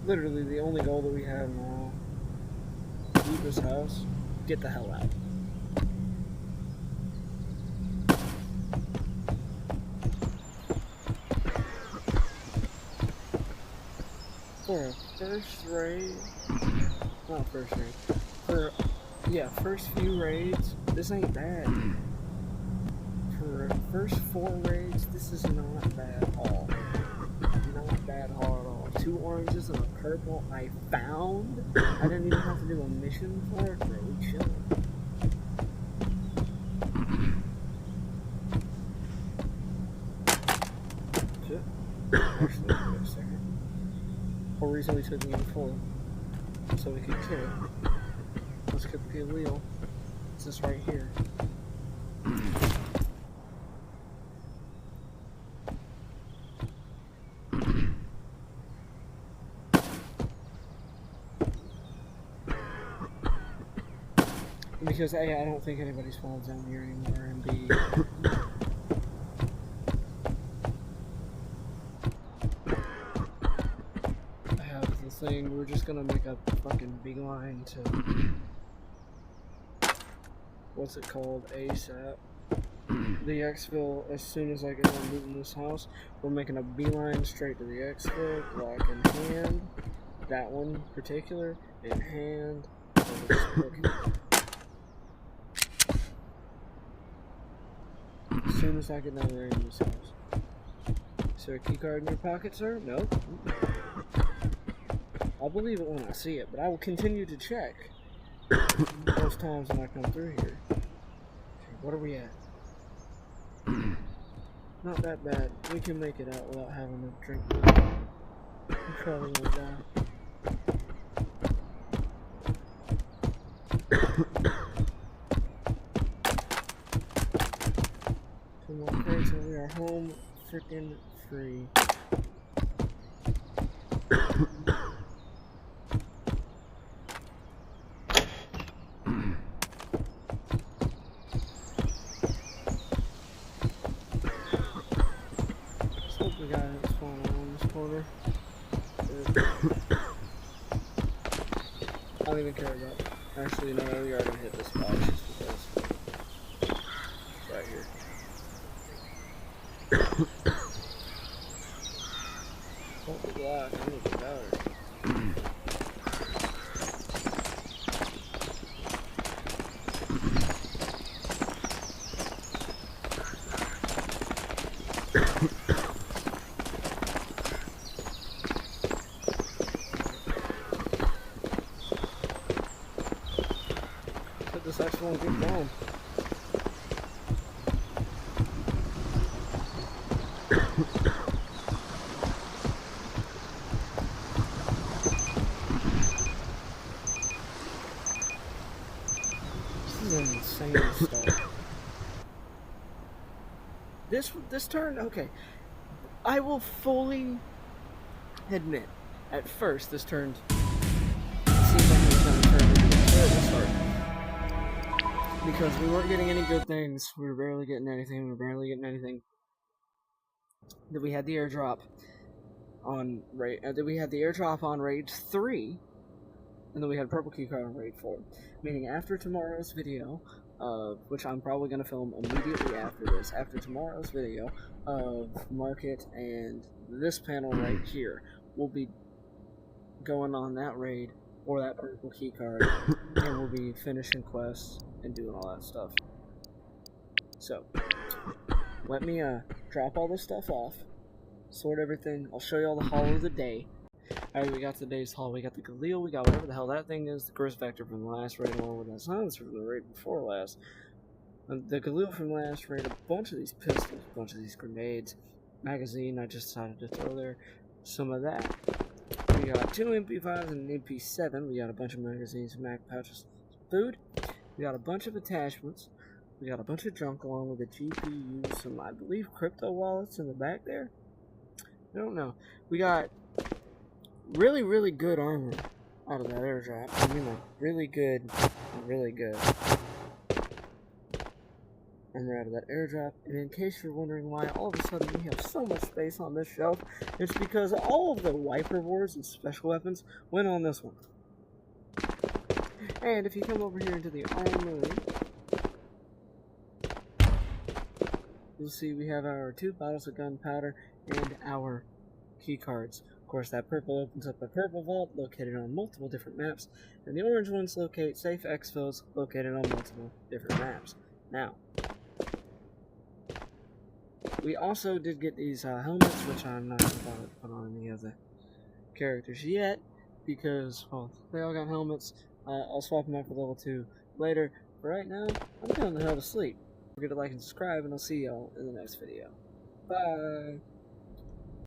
literally the only goal that we have now. Leave this house. Get the hell out. For a first raid, not first raid, first few raids, this ain't bad. For first 4 raids, this is not bad at all. Not bad at all. 2 oranges and a purple I found. I didn't even have to do a mission for it, bro. We chillin'. Shit. Actually, wait a second. Whole reason we took the M4, so we could kill it. Let's get the wheel. It's this right here. Because A, I don't think anybody spawns down here anymore, and B, I have the thing, we're just gonna make a fucking beeline to, what's it called, ASAP. The exfil, as soon as I get done looting this house, we're making a beeline straight to the exfil, Glock in hand, that one in particular, in hand, and we're just looking. As soon as I get down there in this house. Is there a keycard in your pocket, sir? No. I'll believe it when I see it, but I will continue to check those times when I come through here. Okay, what are we at? Not that bad. We can make it out without having to drink. We probably won't die. More crates and we are home freaking free. Let's hope we got it spawning on this corner. I don't even care about it. Actually, no, we already hit this spot just because it's right here. Don't be black, I need to better. Put this excellent good down. Insane stuff. This turn, okay. I will fully admit, at first this turned seemed like it was going to turn into a terrible start. Because we weren't getting any good things. We were barely getting anything. Then we had the airdrop on raid. Then we had the airdrop on raid 3. And then we had purple keycard on raid 4. Meaning after tomorrow's video, which I'm probably going to film immediately after this, after tomorrow's video of Market and this panel right here, we'll be going on that raid or that purple keycard, and we'll be finishing quests and doing all that stuff. So, let me drop all this stuff off, sort everything. I'll show you all the haul of the day. Alright, we got today's haul. We got the Galil, we got whatever the hell that thing is, the Grist Vector from the last raid, along with that silencer from the raid before last. The Galil from last raid, a bunch of these pistols, a bunch of these grenades, magazine I just decided to throw there, some of that. We got 2 MP5s and an MP7, we got a bunch of magazines, mag pouches, food, we got a bunch of attachments, we got a bunch of junk along with a GPU, some, I believe, crypto wallets in the back there? I don't know. We got really, really good armor out of that airdrop. I mean, like, really good, really good. and we're out of that airdrop. And in case you're wondering why all of a sudden we have so much space on this shelf, it's because all of the wiper rewards and special weapons went on this one. And if you come over here into the armory, you'll see we have our 2 bottles of gunpowder and our key cards. Of course, that purple opens up a purple vault located on multiple different maps, and the orange ones locate safe exfils located on multiple different maps. Now, we also did get these helmets, which I'm not going to bother to put on any of the characters yet, because, well, they all got helmets. I'll swap them out for level 2 later. But right now, I'm going the hell to sleep. Don't forget to like and subscribe, and I'll see y'all in the next video. Bye!